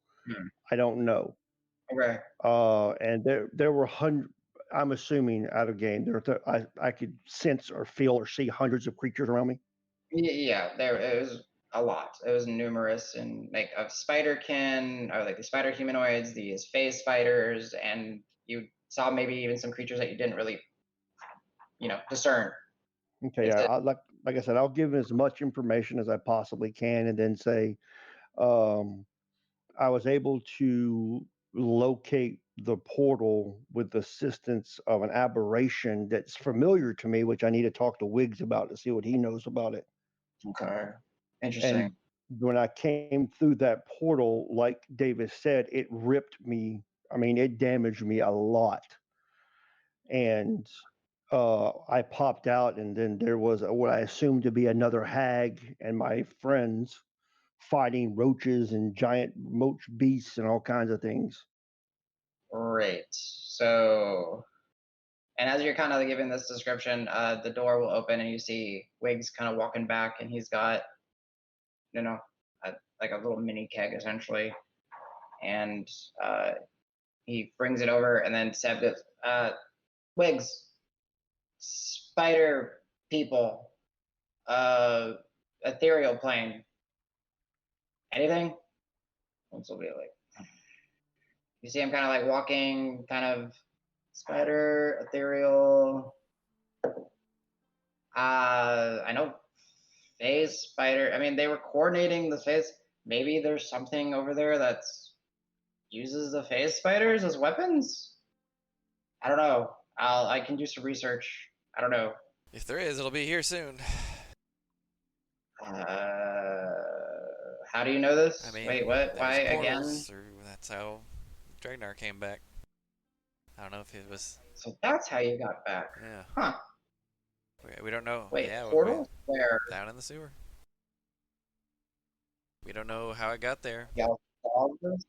Speaker 8: I don't know.
Speaker 1: Okay.
Speaker 8: And there were I'm assuming out of game. I could sense or feel or see hundreds of creatures around me.
Speaker 1: Yeah, it was a lot. It was numerous, and of spiderkin, or the spider humanoids, these phase spiders, and you saw maybe even some creatures that you didn't really, discern.
Speaker 8: Okay, yeah, like I said, I'll give as much information as I possibly can, and then say, I was able to locate the portal with the assistance of an aberration that's familiar to me, which I need to talk to Wiggs about to see what he knows about it.
Speaker 1: Okay, interesting.
Speaker 8: And when I came through that portal, like Davis said, it ripped me. I mean, it damaged me a lot. And I popped out, and then there was what I assumed to be another hag and my friends fighting roaches and giant roach beasts and all kinds of things.
Speaker 1: Great. So, and as you're kind of giving this description, the door will open, and you see Wiggs kind of walking back, and he's got, a little mini keg essentially, and he brings it over, and then Seb goes, Wiggs, spider people, ethereal plane, anything? This will be you see him kind of walking, kind of spider, ethereal. I know phase spider. I mean, they were coordinating the phase. Maybe there's something over there that uses the phase spiders as weapons. I don't know. I can do some research. I don't know.
Speaker 5: If there is, it'll be here soon.
Speaker 1: How do you know this?
Speaker 5: I mean,
Speaker 1: Wait, what? Why again?
Speaker 5: That's how Dregnar came back. I don't know if it was.
Speaker 1: So that's how you got back.
Speaker 5: Yeah.
Speaker 1: Huh.
Speaker 5: We don't know.
Speaker 1: Wait,
Speaker 5: Yeah,
Speaker 1: portal? Where?
Speaker 5: down in the sewer. We don't know how it got there.
Speaker 1: Y'all saw this?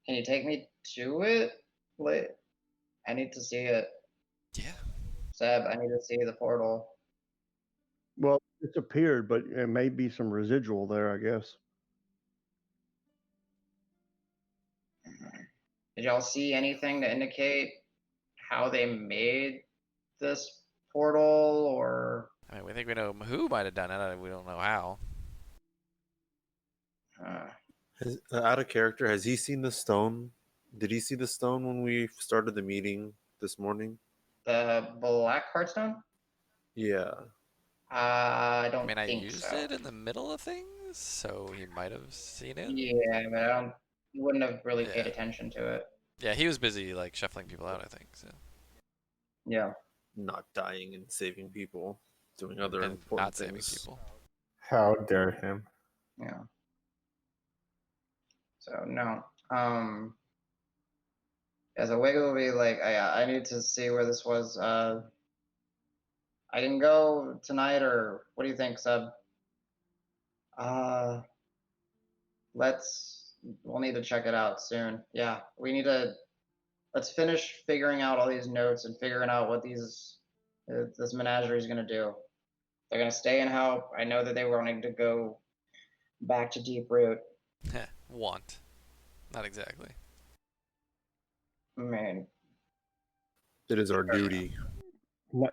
Speaker 1: Can you take me to it? Wait, I need to see it.
Speaker 5: Yeah.
Speaker 1: Seb, I need to see the portal.
Speaker 8: Well, it's appeared, but it may be some residual there, I guess.
Speaker 1: Did y'all see anything to indicate how they made this portal, or
Speaker 5: I mean, we think we know who might have done it. We don't know how.
Speaker 7: Out of character, has he seen the stone? Did he see the stone when we started the meeting this morning?
Speaker 1: the black heartstone?
Speaker 7: Yeah.
Speaker 1: I
Speaker 5: I
Speaker 1: don't
Speaker 5: mean, I
Speaker 1: think
Speaker 5: used
Speaker 1: so.
Speaker 5: it in the middle of things, so he might have seen it.
Speaker 1: Yeah, but I don't. You wouldn't have really paid
Speaker 5: Yeah.
Speaker 1: attention to it.
Speaker 5: Yeah, he was busy like shuffling people out, I think. So.
Speaker 1: Yeah.
Speaker 7: Not dying and saving people, doing other
Speaker 5: And
Speaker 7: important
Speaker 5: not saving
Speaker 7: things.
Speaker 5: people.
Speaker 4: How dare him?
Speaker 1: Yeah. So no. As a wiggle will be like, I need to see where this was. I can go tonight, or what do you think, Seb? We'll need to check it out soon. Yeah, let's finish figuring out all these notes and figuring out what this menagerie is gonna do. They're gonna stay and help. I know that they were wanting to go back to Deep Root.
Speaker 5: Want. Not exactly.
Speaker 1: I mean,
Speaker 7: It is our duty.
Speaker 8: Not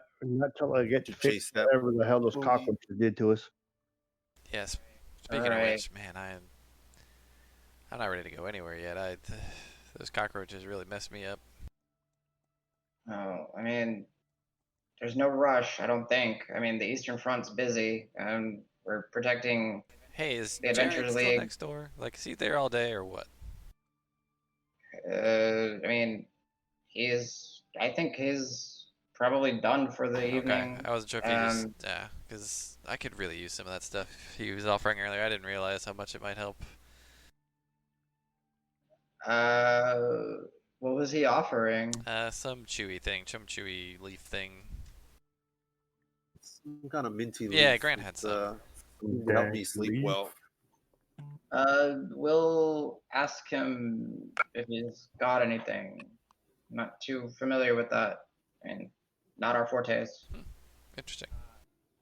Speaker 8: till I get
Speaker 7: To
Speaker 8: to
Speaker 7: chase
Speaker 8: fix
Speaker 7: that
Speaker 8: whatever the hell those
Speaker 7: booty.
Speaker 8: cockroaches did to us.
Speaker 5: Yes. Speaking of
Speaker 1: Alright.
Speaker 5: which, man, I'm not ready to go anywhere yet. Those cockroaches really messed me up.
Speaker 1: oh, I mean, there's no rush, I don't think. I mean, the Eastern Front's busy, and we're protecting.
Speaker 5: Hey, is
Speaker 1: The Adventures
Speaker 5: Jared still
Speaker 1: League.
Speaker 5: next door? Like, is he there all day or what?
Speaker 1: I mean, I think he's probably done for the
Speaker 5: Okay,
Speaker 1: evening.
Speaker 5: I wasn't sure if he just, because I could really use some of that stuff he was offering earlier. I didn't realize how much it might help.
Speaker 1: What was he offering?
Speaker 5: Some chewy leaf thing.
Speaker 7: Some kind of minty leaf.
Speaker 5: Yeah, Grant had some.
Speaker 7: To help me sleep
Speaker 4: Leaf.
Speaker 7: well.
Speaker 1: We'll ask him if he's got anything. I'm not too familiar with that. I mean, not our fortes.
Speaker 5: Interesting.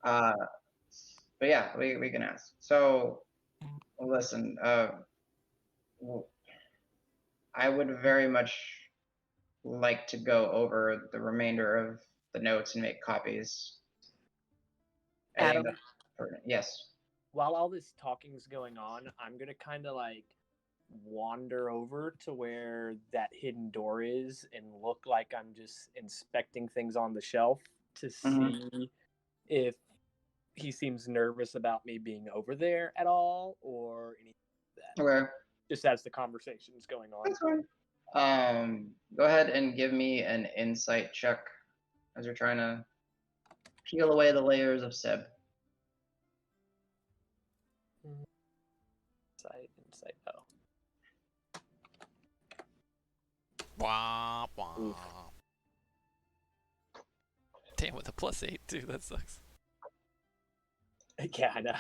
Speaker 1: But yeah, we can ask. So, listen, I would very much like to go over the remainder of the notes and make copies. I think
Speaker 6: Adam,
Speaker 1: that's pertinent. Yes.
Speaker 6: while all this talking is going on, I'm gonna kind of like wander over to where that hidden door is and look like I'm just inspecting things on the shelf to see if he seems nervous about me being over there at all or anything like that.
Speaker 1: Okay.
Speaker 6: Just as the conversation's going on.
Speaker 1: That's fine. Go ahead and give me an insight check as you're trying to peel away the layers of Seb.
Speaker 6: Insight. Oh.
Speaker 5: Wah, wah. Damn, with a +8 too. That sucks.
Speaker 6: Yeah, I know.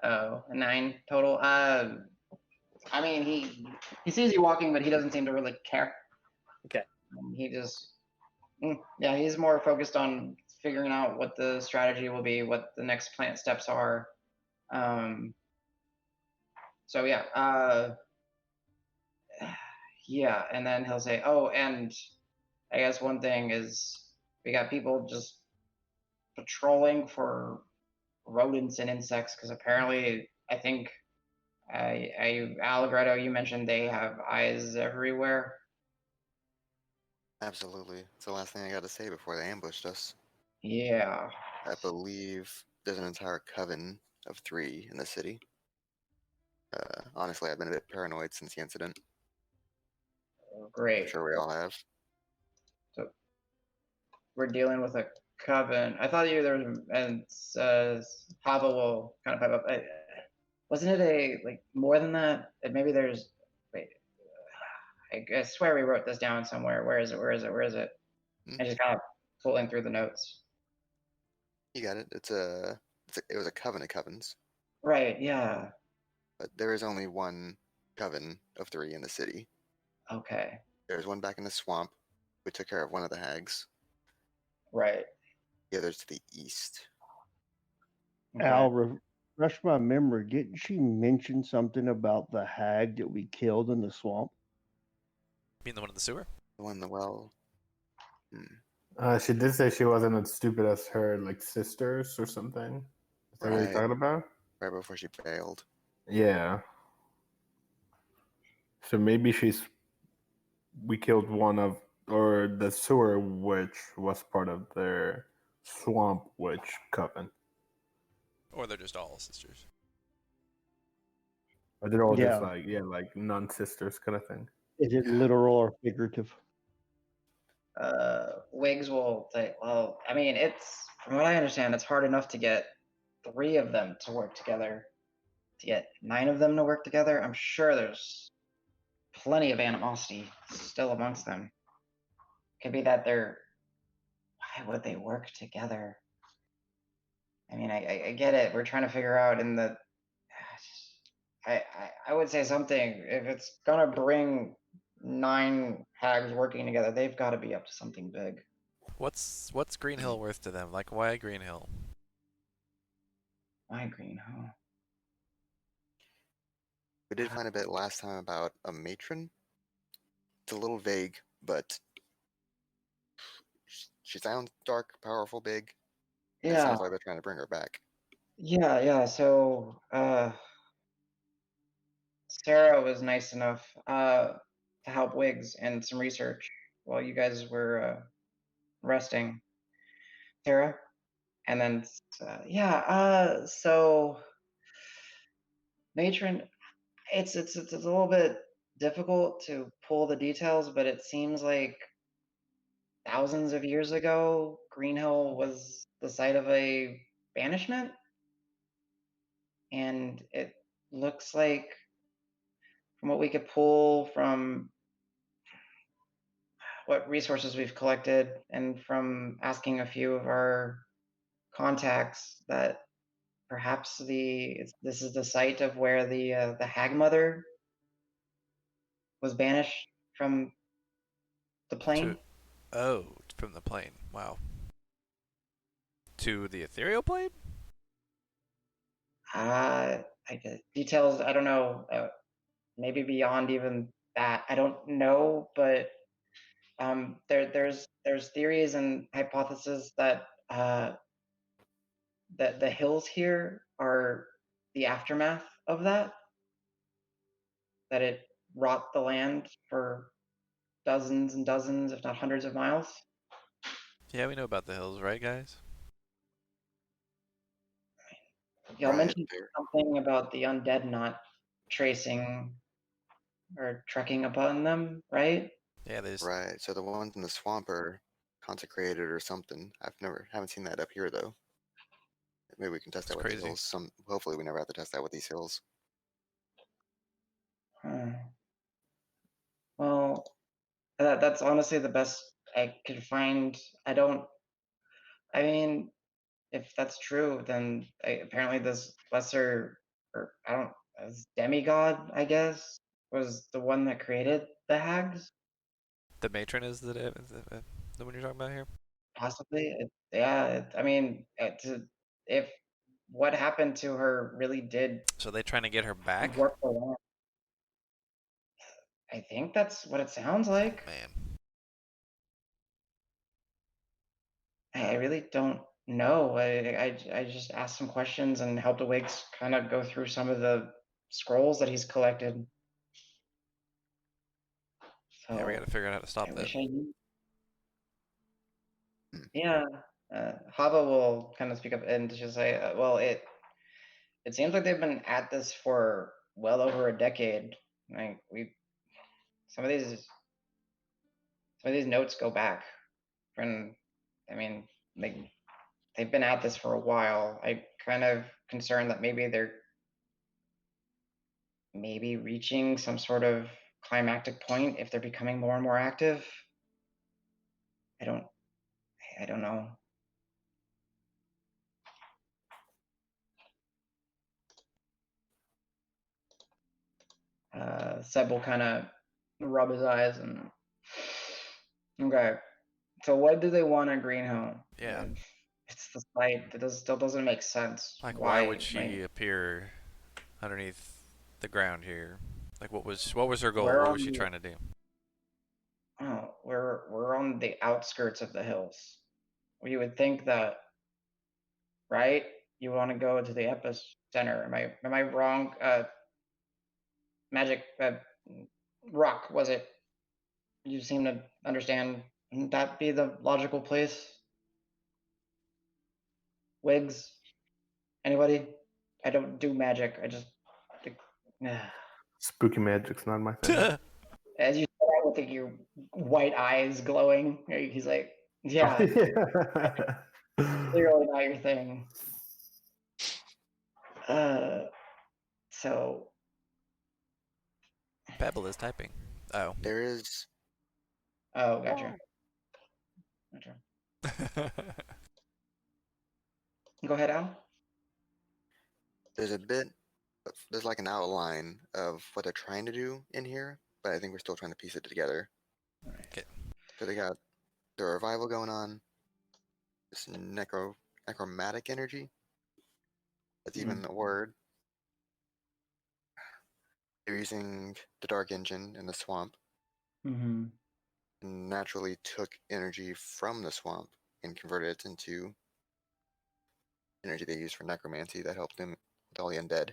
Speaker 1: Oh, a 9 total. I mean, he sees you walking, but he doesn't seem to really care.
Speaker 6: Okay.
Speaker 1: He just, yeah, he's more focused on figuring out what the strategy will be, what the next plant steps are. So yeah, yeah, and then he'll say, oh, and I guess one thing is we got people just patrolling for rodents and insects because apparently I think Allegretto, you mentioned they have eyes everywhere.
Speaker 3: Absolutely. It's the last thing I got to say before they ambushed us.
Speaker 1: Yeah.
Speaker 3: I believe there's an entire coven of 3 in the city. Honestly, I've been a bit paranoid since the incident.
Speaker 1: Great.
Speaker 3: I'm sure we all have.
Speaker 1: So we're dealing with a coven. I thought there was, and Hava will kind of pipe up. Wasn't it like more than that? Maybe there's. Wait, I swear we wrote this down somewhere. Where is it? I just kind of pulling through the notes.
Speaker 3: You got it. It was a coven of covens,
Speaker 1: Right, yeah.
Speaker 3: but there is only one coven of 3 in the city.
Speaker 1: Okay.
Speaker 3: There's one back in the swamp. We took care of one of the hags.
Speaker 1: Right.
Speaker 3: The other's to the east.
Speaker 1: Okay.
Speaker 8: Al, refresh my memory. Didn't she mention something about the hag that we killed in the swamp?
Speaker 5: You mean the one in the sewer?
Speaker 3: The one in the well.
Speaker 4: She did say she wasn't as stupid as her like sisters or something. Is that what you're
Speaker 3: Right.
Speaker 4: talking about?
Speaker 3: Right before she bailed.
Speaker 4: Yeah. So maybe we killed one of, or the sewer witch was part of their swamp witch coven.
Speaker 5: Or they're just all sisters.
Speaker 4: Or they're all just
Speaker 8: Yeah.
Speaker 4: like non-sisters kind of thing.
Speaker 8: Is it literal or figurative?
Speaker 1: Wigs will say, well, I mean, it's, from what I understand, it's hard enough to get 3 of them to work together. To get 9 of them to work together, I'm sure there's plenty of animosity still amongst them. Could be that why would they work together? I mean, I get it. We're trying to figure out in the, I would say something. If it's gonna bring 9 hags working together, they've got to be up to something big.
Speaker 5: What's Green Hill worth to them? Like, why Green Hill?
Speaker 1: Why Green Hill?
Speaker 3: We did find a bit last time about a matron. It's a little vague, but she sounds dark, powerful, big. It
Speaker 1: Yeah,
Speaker 3: sounds like they're trying to bring her back.
Speaker 1: yeah. So, Sarah was nice enough to help Wiggs and some research while you guys were resting. Sarah, and then so matron, it's a little bit difficult to pull the details, but it seems like thousands of years ago, Greenhill was the site of a banishment, and it looks like, from what we could pull from what resources we've collected and from asking a few of our contacts, that perhaps this is the site of where the Hag Mother was banished from the plane.
Speaker 5: From the plane. Wow. To the ethereal plane?
Speaker 1: Details, I don't know. Maybe beyond even that, I don't know. But there's theories and hypotheses that that the hills here are the aftermath of that. That it wrought the land for dozens and dozens, if not hundreds of miles.
Speaker 5: Yeah, we know about the hills, right, guys?
Speaker 1: Y'all
Speaker 3: Right
Speaker 1: mentioned
Speaker 3: there.
Speaker 1: something about the undead not tracing or trekking upon them, right?
Speaker 5: Yeah, there's.
Speaker 3: Right. So the ones in the swamp are consecrated or something. Haven't seen that up here though. Maybe we can test
Speaker 5: That's
Speaker 3: that with the
Speaker 5: crazy.
Speaker 3: hills. Hopefully we never have to test that with these hills.
Speaker 1: Well, that's honestly the best I could find. I mean, if that's true, then apparently this lesser, or I don't, this demigod, I guess, was the one that created the hags.
Speaker 5: The matron is the one you're talking about here?
Speaker 1: Possibly. I mean, if what happened to her really did
Speaker 5: So they trying to get her back?
Speaker 1: warp the land, I think that's what it sounds like.
Speaker 5: Man.
Speaker 1: I really don't know. I just asked some questions and helped the Wigs kind of go through some of the scrolls that he's collected. So
Speaker 5: Yeah, we gotta figure out how to stop
Speaker 1: I
Speaker 5: that.
Speaker 1: wish I knew. Yeah, Hava will kind of speak up and just say, well, it seems like they've been at this for well over a decade. Like some of these notes go back, and I mean, they've been at this for a while. I'm kind of concerned that maybe they're reaching some sort of climactic point if they're becoming more and more active. I don't. I don't know. Seb will kind of rub his eyes and. Okay. So what do they want at Green Home?
Speaker 5: Yeah.
Speaker 1: It's the site. It still doesn't make sense.
Speaker 5: Like, why would she appear underneath the ground here? Like, what was her goal? What was she trying to do?
Speaker 1: Oh, we're on the outskirts of the hills. You would think that, right? You want to go to the epicenter. Am I wrong? Magic Rock, was it? You seem to understand. Wouldn't that be the logical place? Wigs? Anybody? I don't do magic. I just.
Speaker 4: Spooky magic's not my thing.
Speaker 1: As you said, I would think your white eyes glowing. He's like, yeah, clearly not your thing. So.
Speaker 5: Pebble is typing. Oh.
Speaker 3: There is.
Speaker 1: Oh, gotcha. Go ahead, Al.
Speaker 3: There's a bit. There's like an outline of what they're trying to do in here, but I think we're still trying to piece it together.
Speaker 5: Okay.
Speaker 3: So they got the revival going on. This necromantic energy. That's even a word. They're using the dark engine in the swamp.
Speaker 1: Mm-hmm.
Speaker 3: And naturally took energy from the swamp and converted it into energy they use for necromancy that helped them with all the undead.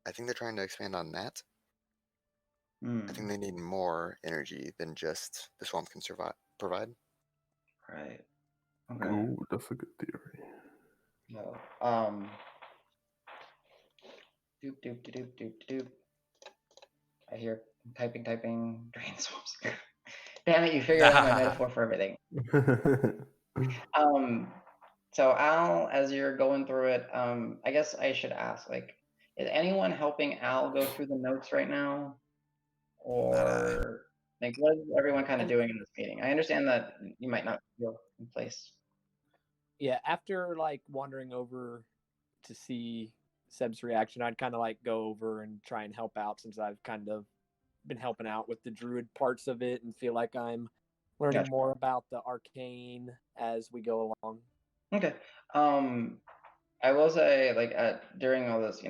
Speaker 3: I think they're trying to expand on that. I think they need more energy than just the swamp can provide.
Speaker 1: Right. Okay.
Speaker 4: Ooh, that's a good theory.
Speaker 1: No. Doop doop doop doop doop. I hear typing. Drain swamps. Damn it! You figured out my metaphor for everything. So Al, as you're going through it, I guess I should ask, like, is anyone helping Al go through the notes right now? Or like, what is everyone kind of doing in this meeting? I understand that you might not feel in place.
Speaker 6: Yeah, after like wandering over to see Seb's reaction, I'd kind of like go over and try and help out, since I've kind of been helping out with the Druid parts of it and feel like I'm learning more about the arcane as we go along.
Speaker 1: Okay. I will say, like, during all this,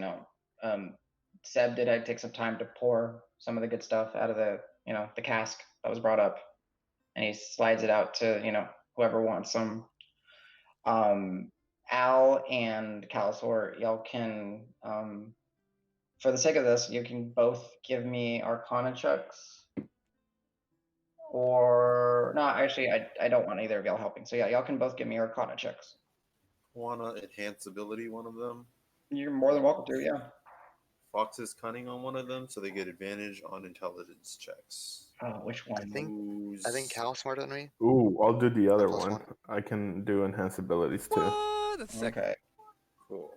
Speaker 1: Seb did take some time to pour some of the good stuff out of the, the cask that was brought up, and he slides it out to, whoever wants some. Al and Calisor, y'all can, for the sake of this, you can both give me Arcana checks. Or, no, actually, I don't want either of y'all helping. So yeah, y'all can both give me Arcana checks.
Speaker 7: Wanna enhance ability one of them?
Speaker 1: You're more than welcome to, yeah.
Speaker 7: Fox's cunning on one of them, so they get advantage on intelligence checks.
Speaker 1: Which one?
Speaker 3: I think Cal's smarter than me.
Speaker 4: Ooh, I'll do the other
Speaker 3: Plus
Speaker 4: one. I can do enhance abilities too.
Speaker 5: What? That's sick.
Speaker 1: Okay.
Speaker 7: Cool.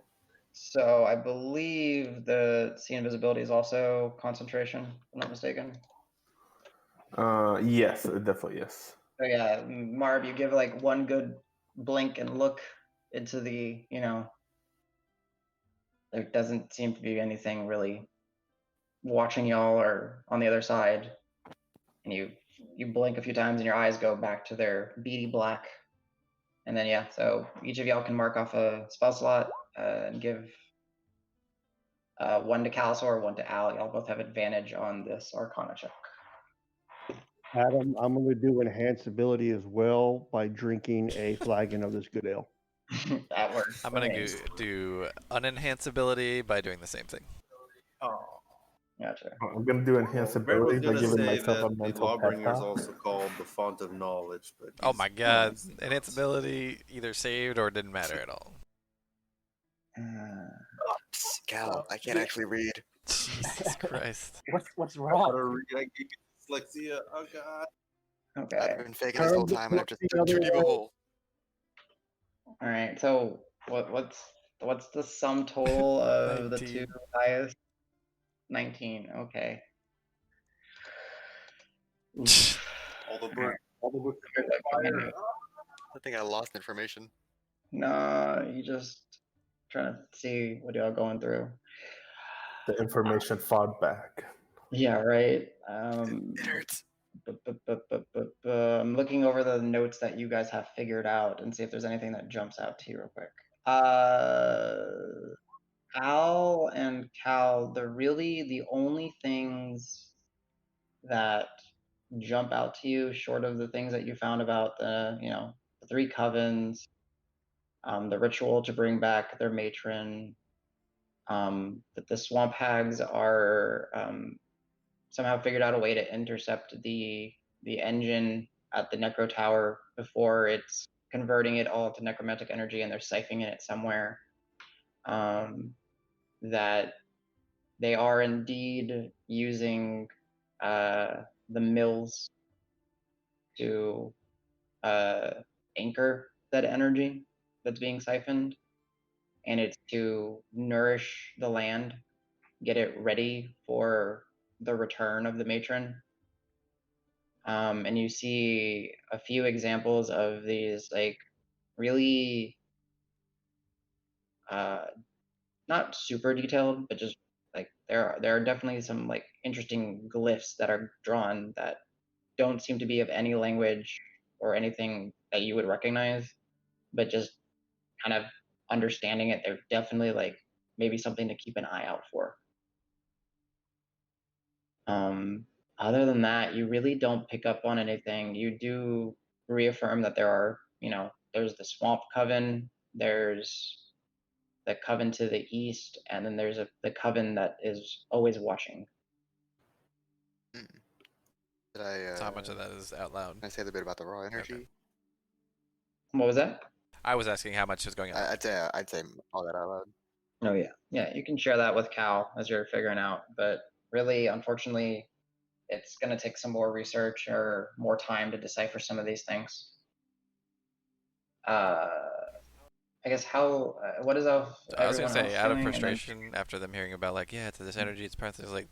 Speaker 1: So I believe the see invisibility is also concentration, if I'm not mistaken.
Speaker 4: Yes, definitely yes.
Speaker 1: So yeah, Marb, you give like one good blink and look into the, there doesn't seem to be anything really watching y'all or on the other side. And you blink a few times and your eyes go back to their beady black. And then yeah, so each of y'all can mark off a spell slot and give one to Calisor, one to Al. Y'all both have advantage on this Arcana check.
Speaker 8: Adam, I'm going to do enhance ability as well by drinking a flagon of this good ale.
Speaker 1: That works.
Speaker 5: I'm going to do unenhance ability by doing the same thing.
Speaker 7: Oh.
Speaker 1: Gotcha.
Speaker 4: I'm going to do enhance ability by giving myself a
Speaker 7: the
Speaker 4: mental pep
Speaker 7: Lawbringer is
Speaker 4: talk.
Speaker 7: also called the font of knowledge. But
Speaker 5: Oh my god, enhance ability either saved or didn't matter at all.
Speaker 3: Cal, I can't actually read.
Speaker 5: Jesus Christ.
Speaker 6: What's wrong?
Speaker 7: I gave you dyslexia. Oh god.
Speaker 1: Okay.
Speaker 3: I've been faking this whole time and I've just dug too deep a hole.
Speaker 1: All right. So what's the sum total of the two highest? 19. Okay.
Speaker 7: All the fire.
Speaker 3: I think I lost information.
Speaker 1: Nah, you just trying to see what y'all going through.
Speaker 4: The information fought back.
Speaker 1: Yeah, right.
Speaker 3: It hurts.
Speaker 1: I'm looking over the notes that you guys have figured out and see if there's anything that jumps out to you real quick. Al and Cal, they're really the only things that jump out to you, short of the things that you found about the, the 3 covens, the ritual to bring back their matron, that the swamp hags are somehow figured out a way to intercept the engine at the necro tower before it's converting it all to necromantic energy, and they're siphoning it somewhere. That they are indeed using the mills to anchor that energy that's being siphoned, and it's to nourish the land, get it ready for the return of the matron. And you see a few examples of these, like, really not super detailed, but just like there are definitely some like interesting glyphs that are drawn that don't seem to be of any language or anything that you would recognize, but just kind of understanding it, they're definitely like maybe something to keep an eye out for. Other than that, you really don't pick up on anything. You do reaffirm that there are, there's the Swamp Coven, there's the coven to the east, and then there's the coven that is always watching.
Speaker 3: Did I?
Speaker 5: So how much of that is out loud?
Speaker 3: Can I say a little bit about the raw energy?
Speaker 5: Okay.
Speaker 1: What was that?
Speaker 5: I was asking how much is going on.
Speaker 3: I'd say all that out loud.
Speaker 1: Oh yeah. You can share that with Cal as you're figuring out, but really, unfortunately, it's going to take some more research or more time to decipher some of these things. I guess what is
Speaker 5: I was gonna
Speaker 1: everyone
Speaker 5: say,
Speaker 1: else
Speaker 5: out of
Speaker 1: doing? And then-
Speaker 5: frustration, after them hearing about like, yeah, it's this energy, it's practice, like,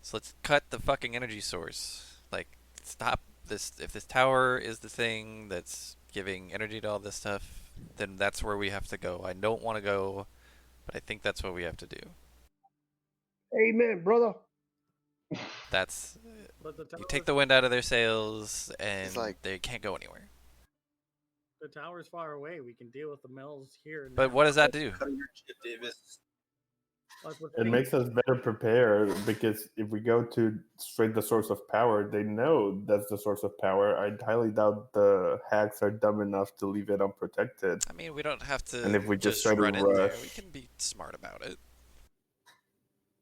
Speaker 5: so let's cut the fucking energy source. Like, stop this. If this tower is the thing that's giving energy to all this stuff, then that's where we have to go. I don't want to go, but I think that's what we have to do.
Speaker 8: Amen, brother.
Speaker 5: That's
Speaker 2: But the
Speaker 5: you
Speaker 2: tower,
Speaker 5: take the wind out of their sails, and
Speaker 3: like-
Speaker 5: they can't go anywhere.
Speaker 2: the tower's far away. We can deal with the mills here. And
Speaker 5: But
Speaker 2: now.
Speaker 5: what does that do?
Speaker 2: That's what
Speaker 4: It makes us better prepared because if we go to straight the source of power, they know that's the source of power. I highly doubt the hacks are dumb enough to leave it unprotected.
Speaker 5: I mean, we don't have to
Speaker 4: And if we just try to
Speaker 5: run in there.
Speaker 4: rush-
Speaker 5: We can be smart about it.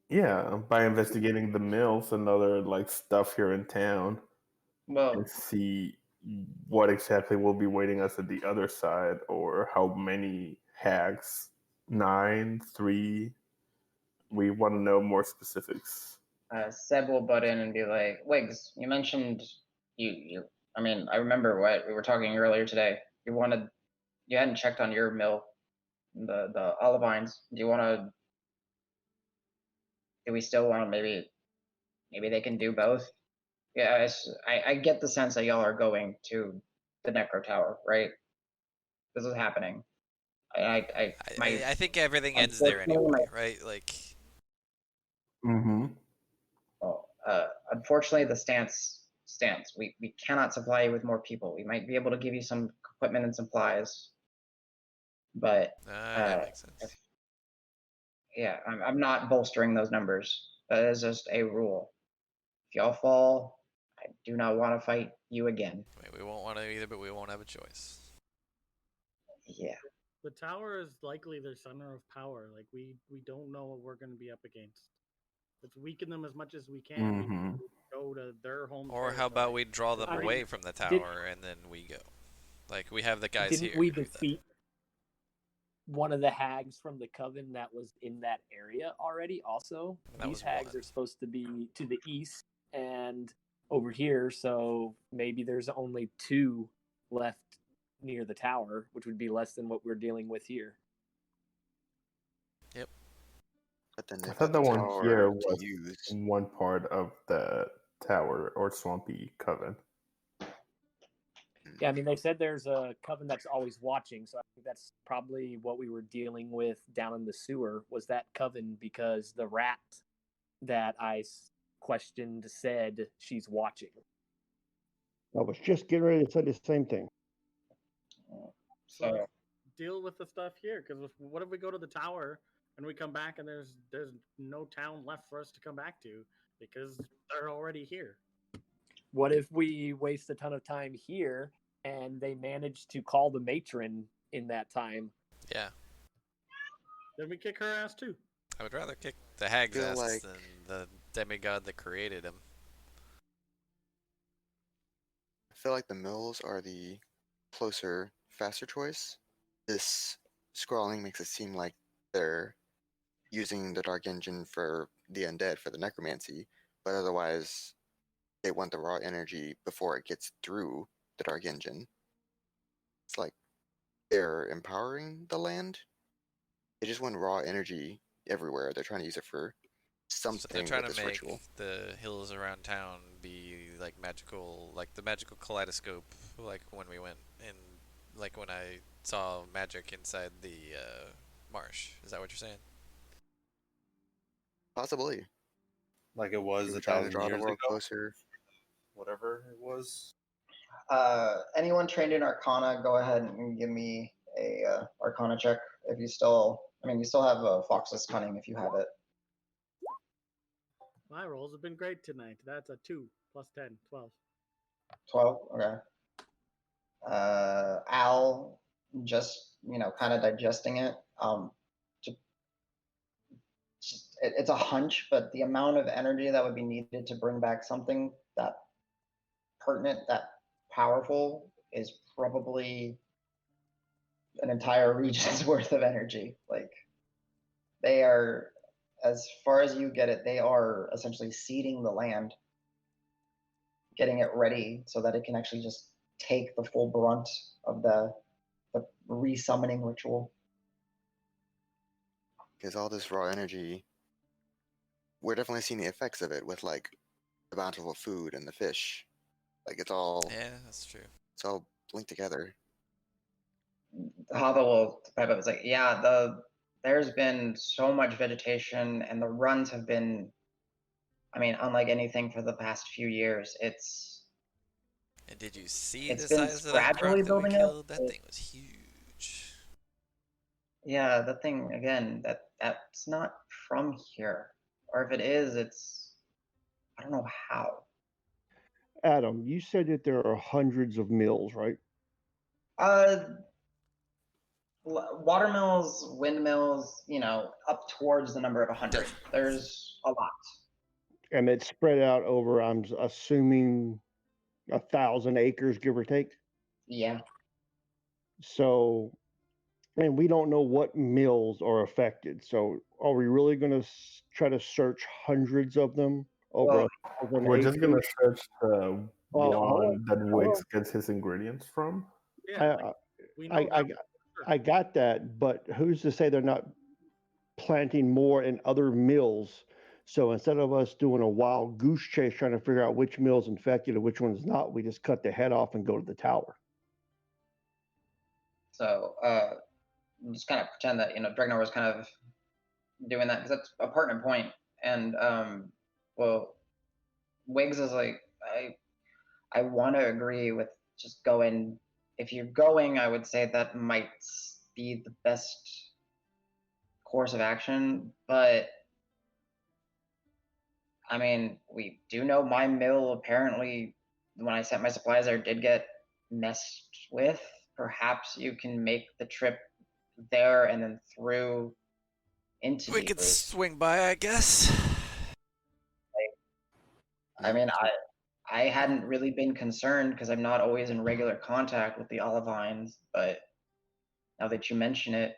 Speaker 4: Yeah, by investigating the mills and other like stuff here in town
Speaker 1: Well,
Speaker 4: and see what exactly will be waiting us at the other side, or how many hacks. 9, 3. We want to know more specifics.
Speaker 1: Seb will butt in and be like, Wiggs, you mentioned I mean, I remember what we were talking earlier today. You hadn't checked on your mill, the olivines. Do we still want to maybe they can do both? Yeah, I get the sense that y'all are going to the Necro Tower, right? This is happening.
Speaker 5: I think everything ends there anyway, right? Like,
Speaker 4: Mm-hmm.
Speaker 1: Well, unfortunately, the stance stands. We cannot supply you with more people. We might be able to give you some equipment and supplies, but
Speaker 5: that makes sense.
Speaker 1: yeah, I'm not bolstering those numbers. That is just a rule. If y'all fall, I do not want to fight you again.
Speaker 5: I mean, we won't want to either, but we won't have a choice.
Speaker 1: Yeah.
Speaker 2: The tower is likely their center of power. Like we don't know what we're going to be up against. Let's weaken them as much as we can.
Speaker 4: Mm-hmm.
Speaker 2: We go to their home.
Speaker 5: Or how about we draw them
Speaker 6: I mean,
Speaker 5: away from the tower and then we go? Like, we have the guys
Speaker 6: Didn't
Speaker 5: here.
Speaker 6: we
Speaker 5: to do that.
Speaker 6: defeat one of the hags from the coven that was in that area already? Also,
Speaker 5: That
Speaker 6: these
Speaker 5: was
Speaker 6: hags
Speaker 5: one.
Speaker 6: are supposed to be to the east and over here, so maybe there's only 2 left near the tower, which would be less than what we're dealing with here.
Speaker 5: Yep.
Speaker 3: But then
Speaker 4: I
Speaker 3: they've
Speaker 4: thought
Speaker 3: got
Speaker 4: the one
Speaker 3: tower
Speaker 4: here
Speaker 3: to
Speaker 4: was
Speaker 3: use.
Speaker 4: one part of the tower or swampy coven.
Speaker 6: Yeah, I mean, they said there's a coven that's always watching, so I think that's probably what we were dealing with down in the sewer, was that coven, because the rat that I questioned said she's watching.
Speaker 8: I was just getting ready to say the same thing.
Speaker 2: So let's deal with the stuff here, because what if we go to the tower and we come back and there's no town left for us to come back to because they're already here?
Speaker 6: What if we waste a ton of time here and they manage to call the matron in that time?
Speaker 5: Yeah.
Speaker 2: Then we kick her ass too.
Speaker 5: I would rather kick the hag's
Speaker 3: Feel
Speaker 5: ass
Speaker 3: like-
Speaker 5: than the demigod that created him.
Speaker 3: I feel like the mills are the closer, faster choice. This scrawling makes it seem like they're using the Dark Engine for the undead, for the necromancy, but otherwise they want the raw energy before it gets through the Dark Engine. It's like they're empowering the land. They just want raw energy everywhere. They're trying to use it for
Speaker 5: So
Speaker 3: something
Speaker 5: they're trying
Speaker 3: with
Speaker 5: to
Speaker 3: this
Speaker 5: make
Speaker 3: ritual.
Speaker 5: the hills around town be like magical, like the magical kaleidoscope, like when we went in, like when I saw magic inside the marsh. Is that what you're saying?
Speaker 3: Possibly.
Speaker 7: Like it was
Speaker 3: They were
Speaker 7: 1,000
Speaker 3: trying to draw the
Speaker 7: years
Speaker 3: world
Speaker 7: ago.
Speaker 3: closer.
Speaker 7: Whatever it was.
Speaker 1: Anyone trained in Arcana, go ahead and give me a Arcana check. If you still, you still have Fox's Cunning if you have it.
Speaker 2: My rolls have been great tonight. That's a 2 plus 10, 12.
Speaker 1: 12. Okay. Al, just kind of digesting it. It's a hunch, but the amount of energy that would be needed to bring back something that pertinent, that powerful, is probably an entire region's worth of energy. Like, they are, as far as you get it, they are essentially seeding the land, getting it ready so that it can actually just take the full brunt of the resummoning ritual.
Speaker 3: Because all this raw energy, we're definitely seeing the effects of it with like the bountiful food and the fish. Like it's all
Speaker 5: that's true.
Speaker 3: It's all linked together.
Speaker 1: Hava will pipe up. It's like, yeah, there's been so much vegetation, and the runs have been, unlike anything for the past few years.
Speaker 5: And did you see
Speaker 1: It's
Speaker 5: the
Speaker 1: been
Speaker 5: size of that
Speaker 1: gradually
Speaker 5: croc that we
Speaker 1: building up.
Speaker 5: killed? That thing was huge.
Speaker 1: Yeah, that thing again. That's not from here, or if it is, I don't know how.
Speaker 8: Adam, you said that there are hundreds of mills, right?
Speaker 1: Watermills, windmills, up towards the number of 100. There's a lot.
Speaker 8: And it's spread out over, I'm assuming, 1,000 acres, give or take.
Speaker 1: Yeah.
Speaker 8: So, and we don't know what mills are affected. So, are we really going to try to search hundreds of them over?
Speaker 4: We're just gonna search the one that Wix
Speaker 8: on.
Speaker 4: gets his ingredients from.
Speaker 2: Yeah, we know that.
Speaker 8: I got that, but who's to say they're not planting more in other mills? So instead of us doing a wild goose chase trying to figure out which mill's infected and which one's not, we just cut the head off and go to the tower.
Speaker 1: So just kind of pretend that Dregnar was kind of doing that, because that's a pertinent point. And Wiggs is like, I want to agree with just going. If you're going, I would say that might be the best course of action. But we do know my mill apparently, when I sent my supplies there, did get messed with. Perhaps you can make the trip there and then through into.
Speaker 5: We could swing by, I guess.
Speaker 1: I hadn't really been concerned because I'm not always in regular contact with the Olivines, but now that you mention it,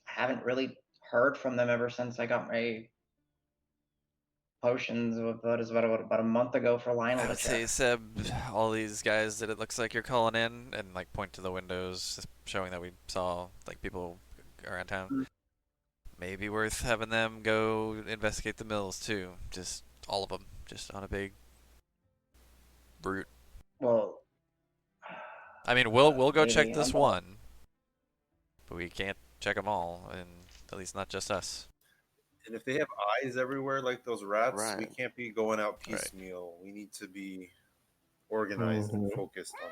Speaker 1: I haven't really heard from them ever since I got my potions about a month ago for Lionel.
Speaker 5: I would say, Seb, all these guys that it looks like you're calling in, and like point to the windows showing that we saw like people around town. Maybe worth having them go investigate the mills too. Just all of them, just on a big brute.
Speaker 1: Well,
Speaker 5: I mean, we'll go check
Speaker 1: the
Speaker 5: this
Speaker 1: undead.
Speaker 5: one, but we can't check them all, and at least not just us.
Speaker 7: And if they have eyes everywhere like those rats, we
Speaker 3: Right.
Speaker 7: can't be going out
Speaker 5: Right.
Speaker 7: piecemeal. We need to be organized and focused on.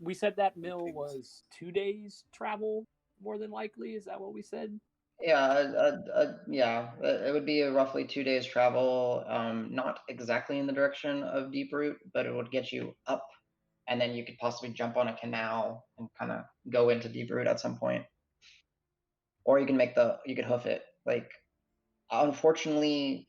Speaker 6: We said that mill
Speaker 7: things.
Speaker 6: was 2 days travel, more than likely. Is that what we said?
Speaker 1: Yeah, it would be a roughly 2 days travel. Not exactly in the direction of Deep Root, but it would get you up, and then you could possibly jump on a canal and kind of go into Deep Root at some point. Or you could hoof it. Like, unfortunately,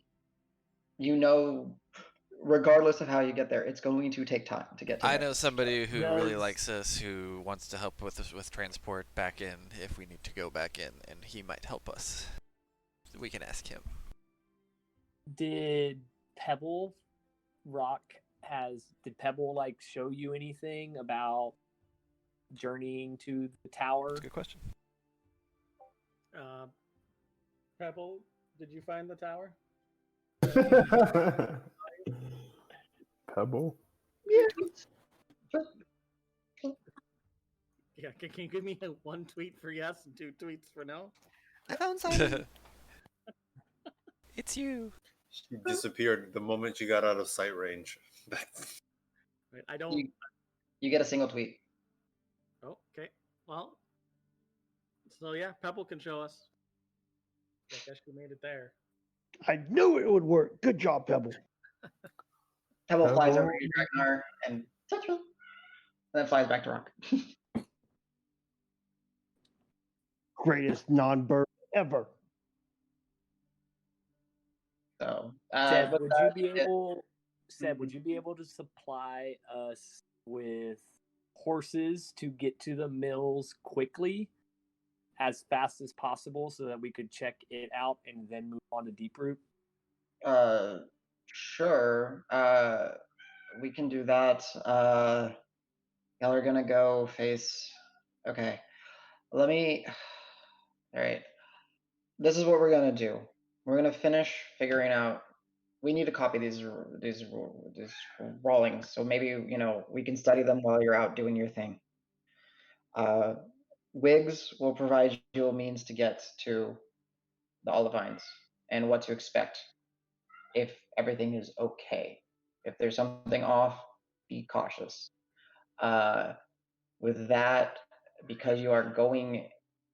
Speaker 1: regardless of how you get there, it's going to take time to get to
Speaker 5: I
Speaker 1: there.
Speaker 5: know somebody who really
Speaker 6: Does-
Speaker 5: likes us, who wants to help with transport back in if we need to go back in, and he might help us. We can ask him.
Speaker 6: Did Pebble did Pebble like show you anything about journeying to the tower?
Speaker 5: That's a good question.
Speaker 2: Pebble, did you find the tower?
Speaker 4: Pebble.
Speaker 2: Yeah, can you give me one tweet for yes and 2 tweets for no?
Speaker 3: I found Simon.
Speaker 5: It's you.
Speaker 7: She disappeared the moment she got out of sight range.
Speaker 2: Right, I don't.
Speaker 1: You get a single tweet.
Speaker 2: Oh, okay. Well, so yeah, Pebble can show us. I guess she made it there.
Speaker 8: I knew it would work. Good job, Pebble.
Speaker 1: Pebble flies
Speaker 4: Pebble.
Speaker 1: over to Dregnar and then flies back to Roque.
Speaker 8: Greatest non-bird ever.
Speaker 1: So,
Speaker 6: Seb,
Speaker 1: with
Speaker 6: would
Speaker 1: that,
Speaker 6: you be able to supply us with horses to get to the mills quickly, as fast as possible, so that we could check it out and then move on to Deep Root?
Speaker 1: Sure. We can do that. Y'all are gonna go face. Okay. All right. This is what we're gonna do. We're gonna finish figuring out. We need to copy these rollings, so maybe we can study them while you're out doing your thing. Wigs will provide you a means to get to the Olivines and what to expect if everything is okay. If there's something off, be cautious. With that, because you are going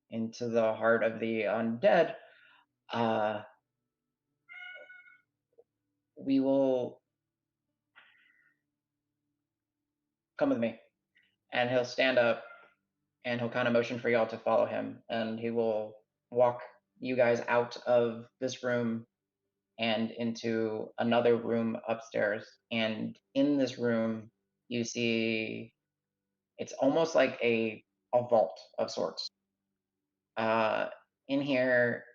Speaker 1: into the heart of the undead, we will come with me. And he'll stand up and he'll kind of motion for y'all to follow him. And he will walk you guys out of this room and into another room upstairs. And in this room, you see it's almost like a vault of sorts. In here,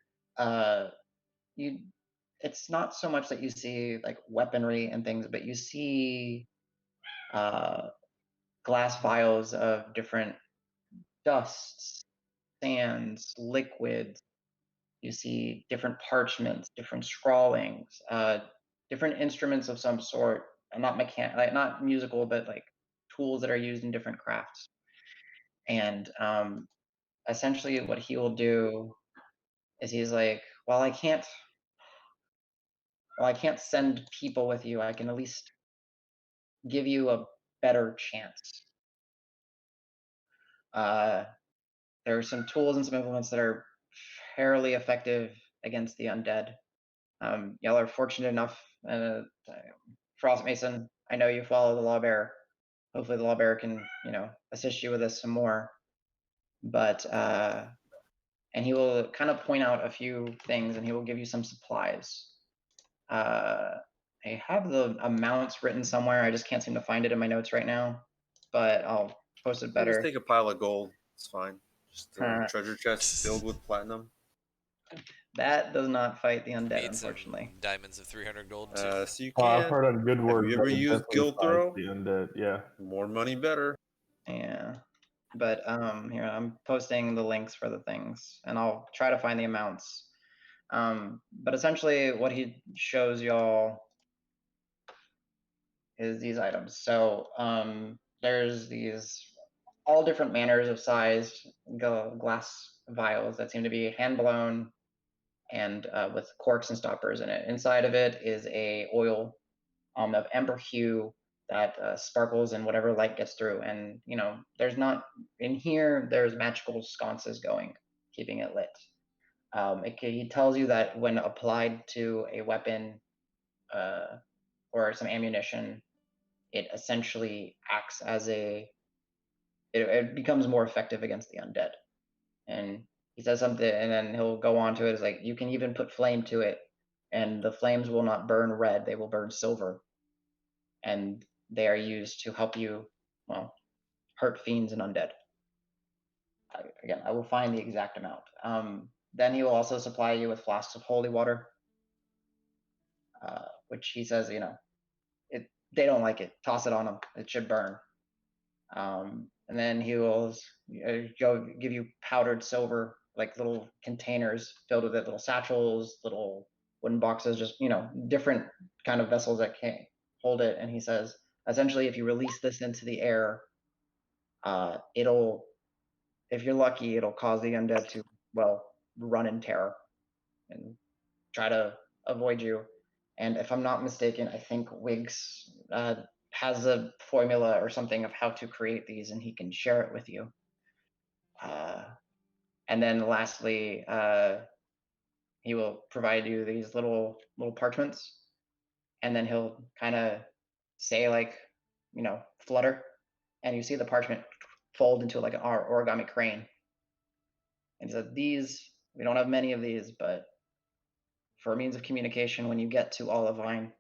Speaker 1: it's not so much that you see like weaponry and things, but you see glass vials of different dusts, sands, liquids. You see different parchments, different scrawlings, different instruments of some sort, and not musical, but like tools that are used in different crafts. And essentially, what he will do is he's like, "Well, I can't send people with you. I can at least give you a better chance." There are some tools and some implements that are fairly effective against the undead. Y'all are fortunate enough. Frostmason, I know you follow the Lawbearer. Hopefully, the Lawbearer can, assist you with this some more. But and he will kind of point out a few things, and he will give you some supplies. I have the amounts written somewhere. I just can't seem to find it in my notes right now, but I'll post it better.
Speaker 7: Just take a pile of gold. It's fine. Just a treasure chest filled with platinum.
Speaker 1: That does not fight the undead,
Speaker 5: Need some
Speaker 1: unfortunately.
Speaker 5: diamonds of 300 gold too.
Speaker 7: So you
Speaker 4: I've
Speaker 7: can't.
Speaker 4: heard on good word.
Speaker 7: you ever
Speaker 4: that it
Speaker 7: used
Speaker 4: definitely
Speaker 7: Guild
Speaker 4: fights
Speaker 7: Throw?
Speaker 4: The undead, yeah.
Speaker 7: More money, better.
Speaker 1: Yeah. But here, I'm posting the links for the things, and I'll try to find the amounts. But essentially, what he shows y'all is these items. So there's these all different manners of sized glass vials that seem to be hand blown and with corks and stoppers in it. Inside of it is a oil of amber hue that sparkles in whatever light gets through. And there's not in here. There's magical sconces going, keeping it lit. He tells you that when applied to a weapon or some ammunition, it essentially acts as it becomes more effective against the undead. And he says something, and then he'll go on to it. It's like, you can even put flame to it, and the flames will not burn red, they will burn silver. And they are used to help you, hurt fiends and undead. Again, I will find the exact amount. Then he will also supply you with flasks of holy water, which he says, they don't like it. Toss it on them. It should burn. And then he will give you powdered silver, like little containers filled with it, little satchels, little wooden boxes, just different kind of vessels that can hold it. And he says, essentially, if you release this into the air, if you're lucky, it'll cause the undead to run in terror and try to avoid you. And if I'm not mistaken, I think Wiggs has a formula or something of how to create these, and he can share it with you. And then lastly, he will provide you these little parchments, and then he'll kind of say, like, flutter, and you see the parchment fold into like an origami crane. And he said, we don't have many of these, but for a means of communication, when you get to Olivine,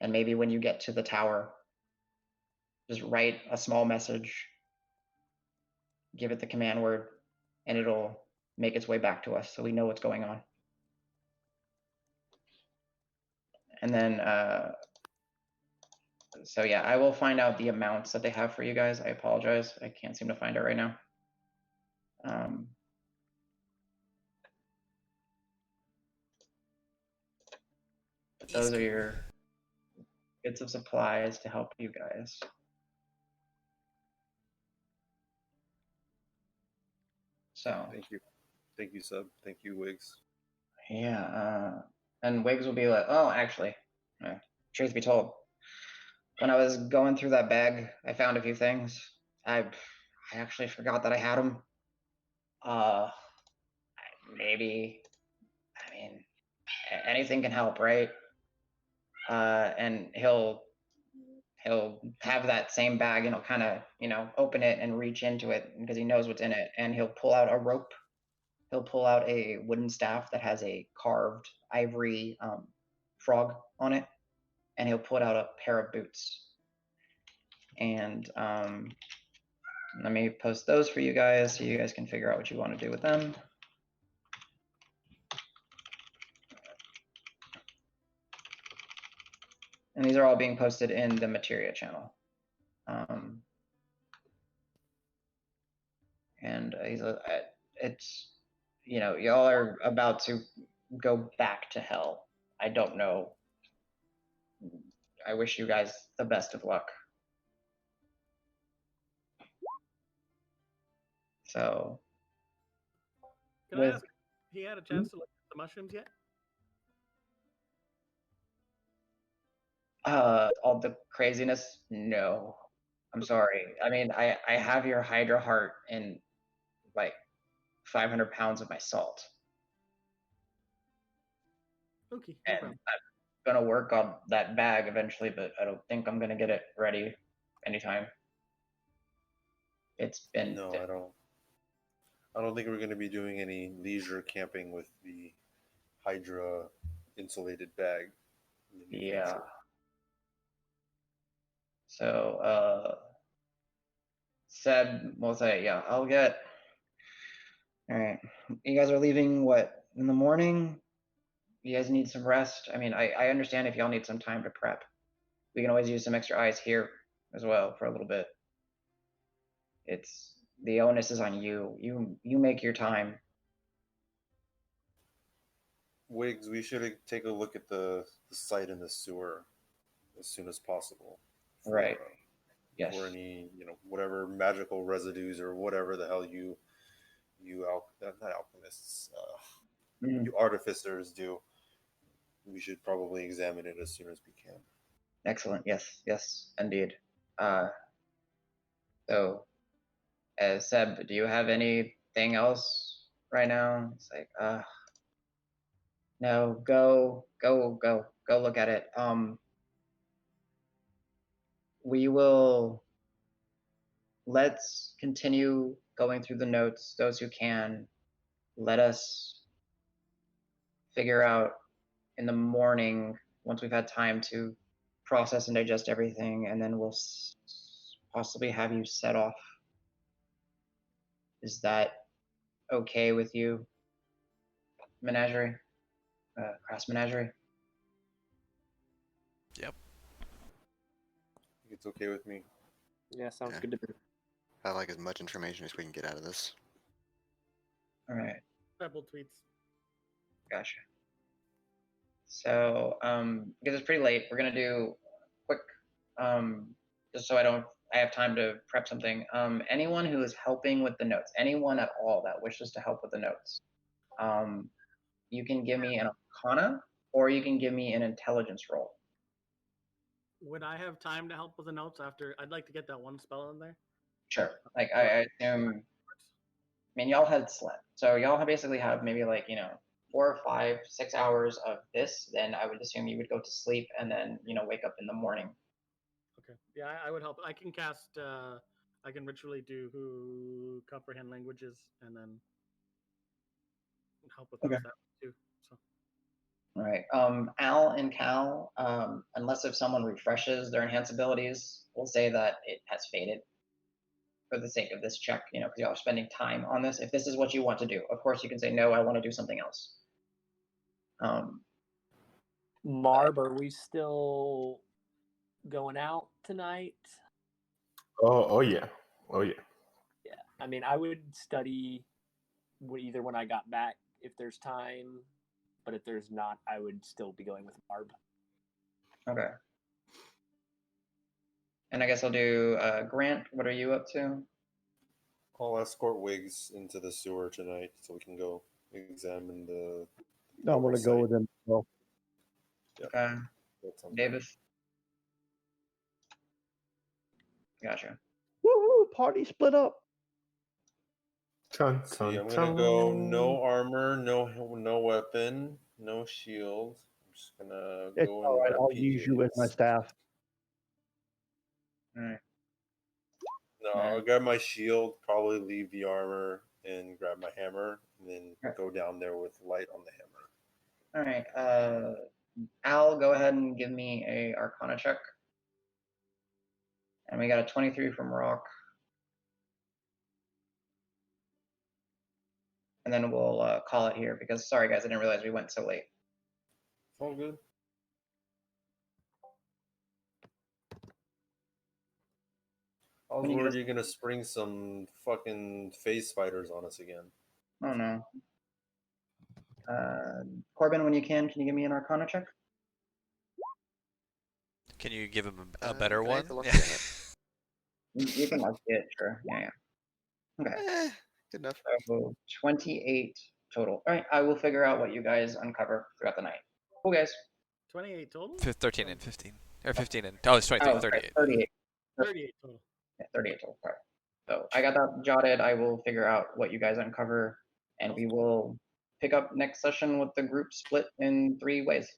Speaker 1: and maybe when you get to the tower, just write a small message, give it the command word, and it'll make its way back to us so we know what's going on. And then, so yeah, I will find out the amounts that they have for you guys. I apologize. I can't seem to find it right now. But those are your bits of supplies to help you guys. So
Speaker 7: Thank you, Sub. Thank you, Wiggs.
Speaker 1: Yeah, and Wiggs will be like, oh, actually, truth be told, when I was going through that bag, I found a few things. I actually forgot that I had them. Maybe, anything can help, right? And he'll have that same bag, and he'll kind of, open it and reach into it because he knows what's in it, and he'll pull out a rope. He'll pull out a wooden staff that has a carved ivory frog on it, and he'll put out a pair of boots. And let me post those for you guys so you guys can figure out what you want to do with them. And these are all being posted in the Materia channel. And it's, y'all are about to go back to hell. I don't know. I wish you guys the best of luck. So.
Speaker 2: Can I ask, he had a chance to look at the mushrooms yet?
Speaker 1: All the craziness? No. I'm sorry. I have your Hydra heart and like 500 pounds of my salt.
Speaker 2: Okay,
Speaker 1: no problem. I'm gonna work on that bag eventually, but I don't think I'm gonna get it ready anytime. It's been
Speaker 7: No, I don't think we're going to be doing any leisure camping with the Hydra insulated bag.
Speaker 1: Yeah. So, Seb will say, yeah, I'll get. All right. You guys are leaving, what, in the morning? You guys need some rest? I understand if y'all need some time to prep. We can always use some extra eyes here as well for a little bit. The onus is on you. You make your time.
Speaker 7: Wiggs, we should take a look at the site in the sewer as soon as possible.
Speaker 1: Right. Yes.
Speaker 7: for any, whatever magical residues or whatever the hell not alchemists, you artificers do. We should probably examine it as soon as we can.
Speaker 1: Excellent. Yes, indeed. So, Seb, do you have anything else right now? It's like, no, go look at it. Let's continue going through the notes, those who can. Let us figure out in the morning, once we've had time to process and digest everything, and then we'll possibly have you set off. Is that okay with you, Menagerie? Crass Menagerie?
Speaker 5: Yep.
Speaker 7: It's okay with me.
Speaker 6: Yeah, sounds
Speaker 3: Yeah.
Speaker 6: good to me.
Speaker 3: I like as much information as we can get out of this.
Speaker 1: All right.
Speaker 2: Pebble tweets.
Speaker 1: Gotcha. So, because it's pretty late, we're gonna do quick, just so I have time to prep something. Anyone who is helping with the notes, anyone at all that wishes to help with the notes, you can give me an Arcana or you can give me an Intelligence roll.
Speaker 2: Would I have time to help with the notes after? I'd like to get that one spell in there.
Speaker 1: Sure. Like I assume. I mean, y'all had slept, so y'all basically have maybe 4, 5, 6 hours of this. Then I would assume you would go to sleep and then wake up in the morning.
Speaker 2: Okay. Yeah, I would help. I can cast. I can ritually do who comprehend languages and then help with those that too. So.
Speaker 1: All right. Al and Cal, unless if someone refreshes their enhance abilities, we'll say that it has faded for the sake of this check, because y'all are spending time on this. If this is what you want to do, of course you can say, no, I want to do something else.
Speaker 6: Marb, are we still going out tonight?
Speaker 4: Oh yeah.
Speaker 6: Yeah. I mean, I would study either when I got back if there's time, but if there's not, I would still be going with Marb.
Speaker 1: Okay. And I guess I'll do Grant. What are you up to?
Speaker 7: I'll escort Wiggs into the sewer tonight so we can go examine the.
Speaker 8: I want to go with them. Well,
Speaker 1: Okay. Davis. Gotcha.
Speaker 8: woohoo! Party split up.
Speaker 4: Chun,
Speaker 7: So yeah, I'm
Speaker 4: chun,
Speaker 7: gonna go
Speaker 4: chun.
Speaker 7: no armor, no weapon, no shield. I'm just gonna
Speaker 8: It's
Speaker 7: go
Speaker 8: all
Speaker 7: in
Speaker 8: right.
Speaker 7: my
Speaker 8: I'll use you as my
Speaker 7: PJs.
Speaker 8: staff.
Speaker 1: All right.
Speaker 7: No, I'll grab my shield, probably leave the armor, and grab my hammer, and then go down there with light on the hammer.
Speaker 1: All right. Al, go ahead and give me a Arcana check. And we got a 23 from Roque. And then we'll call it here because, sorry guys, I didn't realize we went so late.
Speaker 7: It's all good. I was worried you're gonna spring some fucking phase spiders on us again.
Speaker 1: Oh no. Corbin, when you can you give me an Arcana check?
Speaker 5: Can you give him a better
Speaker 3: Can I
Speaker 5: one?
Speaker 3: have the luck
Speaker 5: Yeah.
Speaker 3: to get it?
Speaker 1: You can mark it, sure. Yeah. Okay.
Speaker 3: Good enough.
Speaker 1: So 28 total. All right, I will figure out what you guys uncover throughout the night. Cool, guys.
Speaker 2: 28 total?
Speaker 5: 13 and 15. Or 15 and... Oh, it's 23, 38.
Speaker 1: 38.
Speaker 2: 38 total.
Speaker 1: Yeah, 38 total. All right. So I got that jotted. I will figure out what you guys uncover, and we will pick up next session with the group split in 3 ways.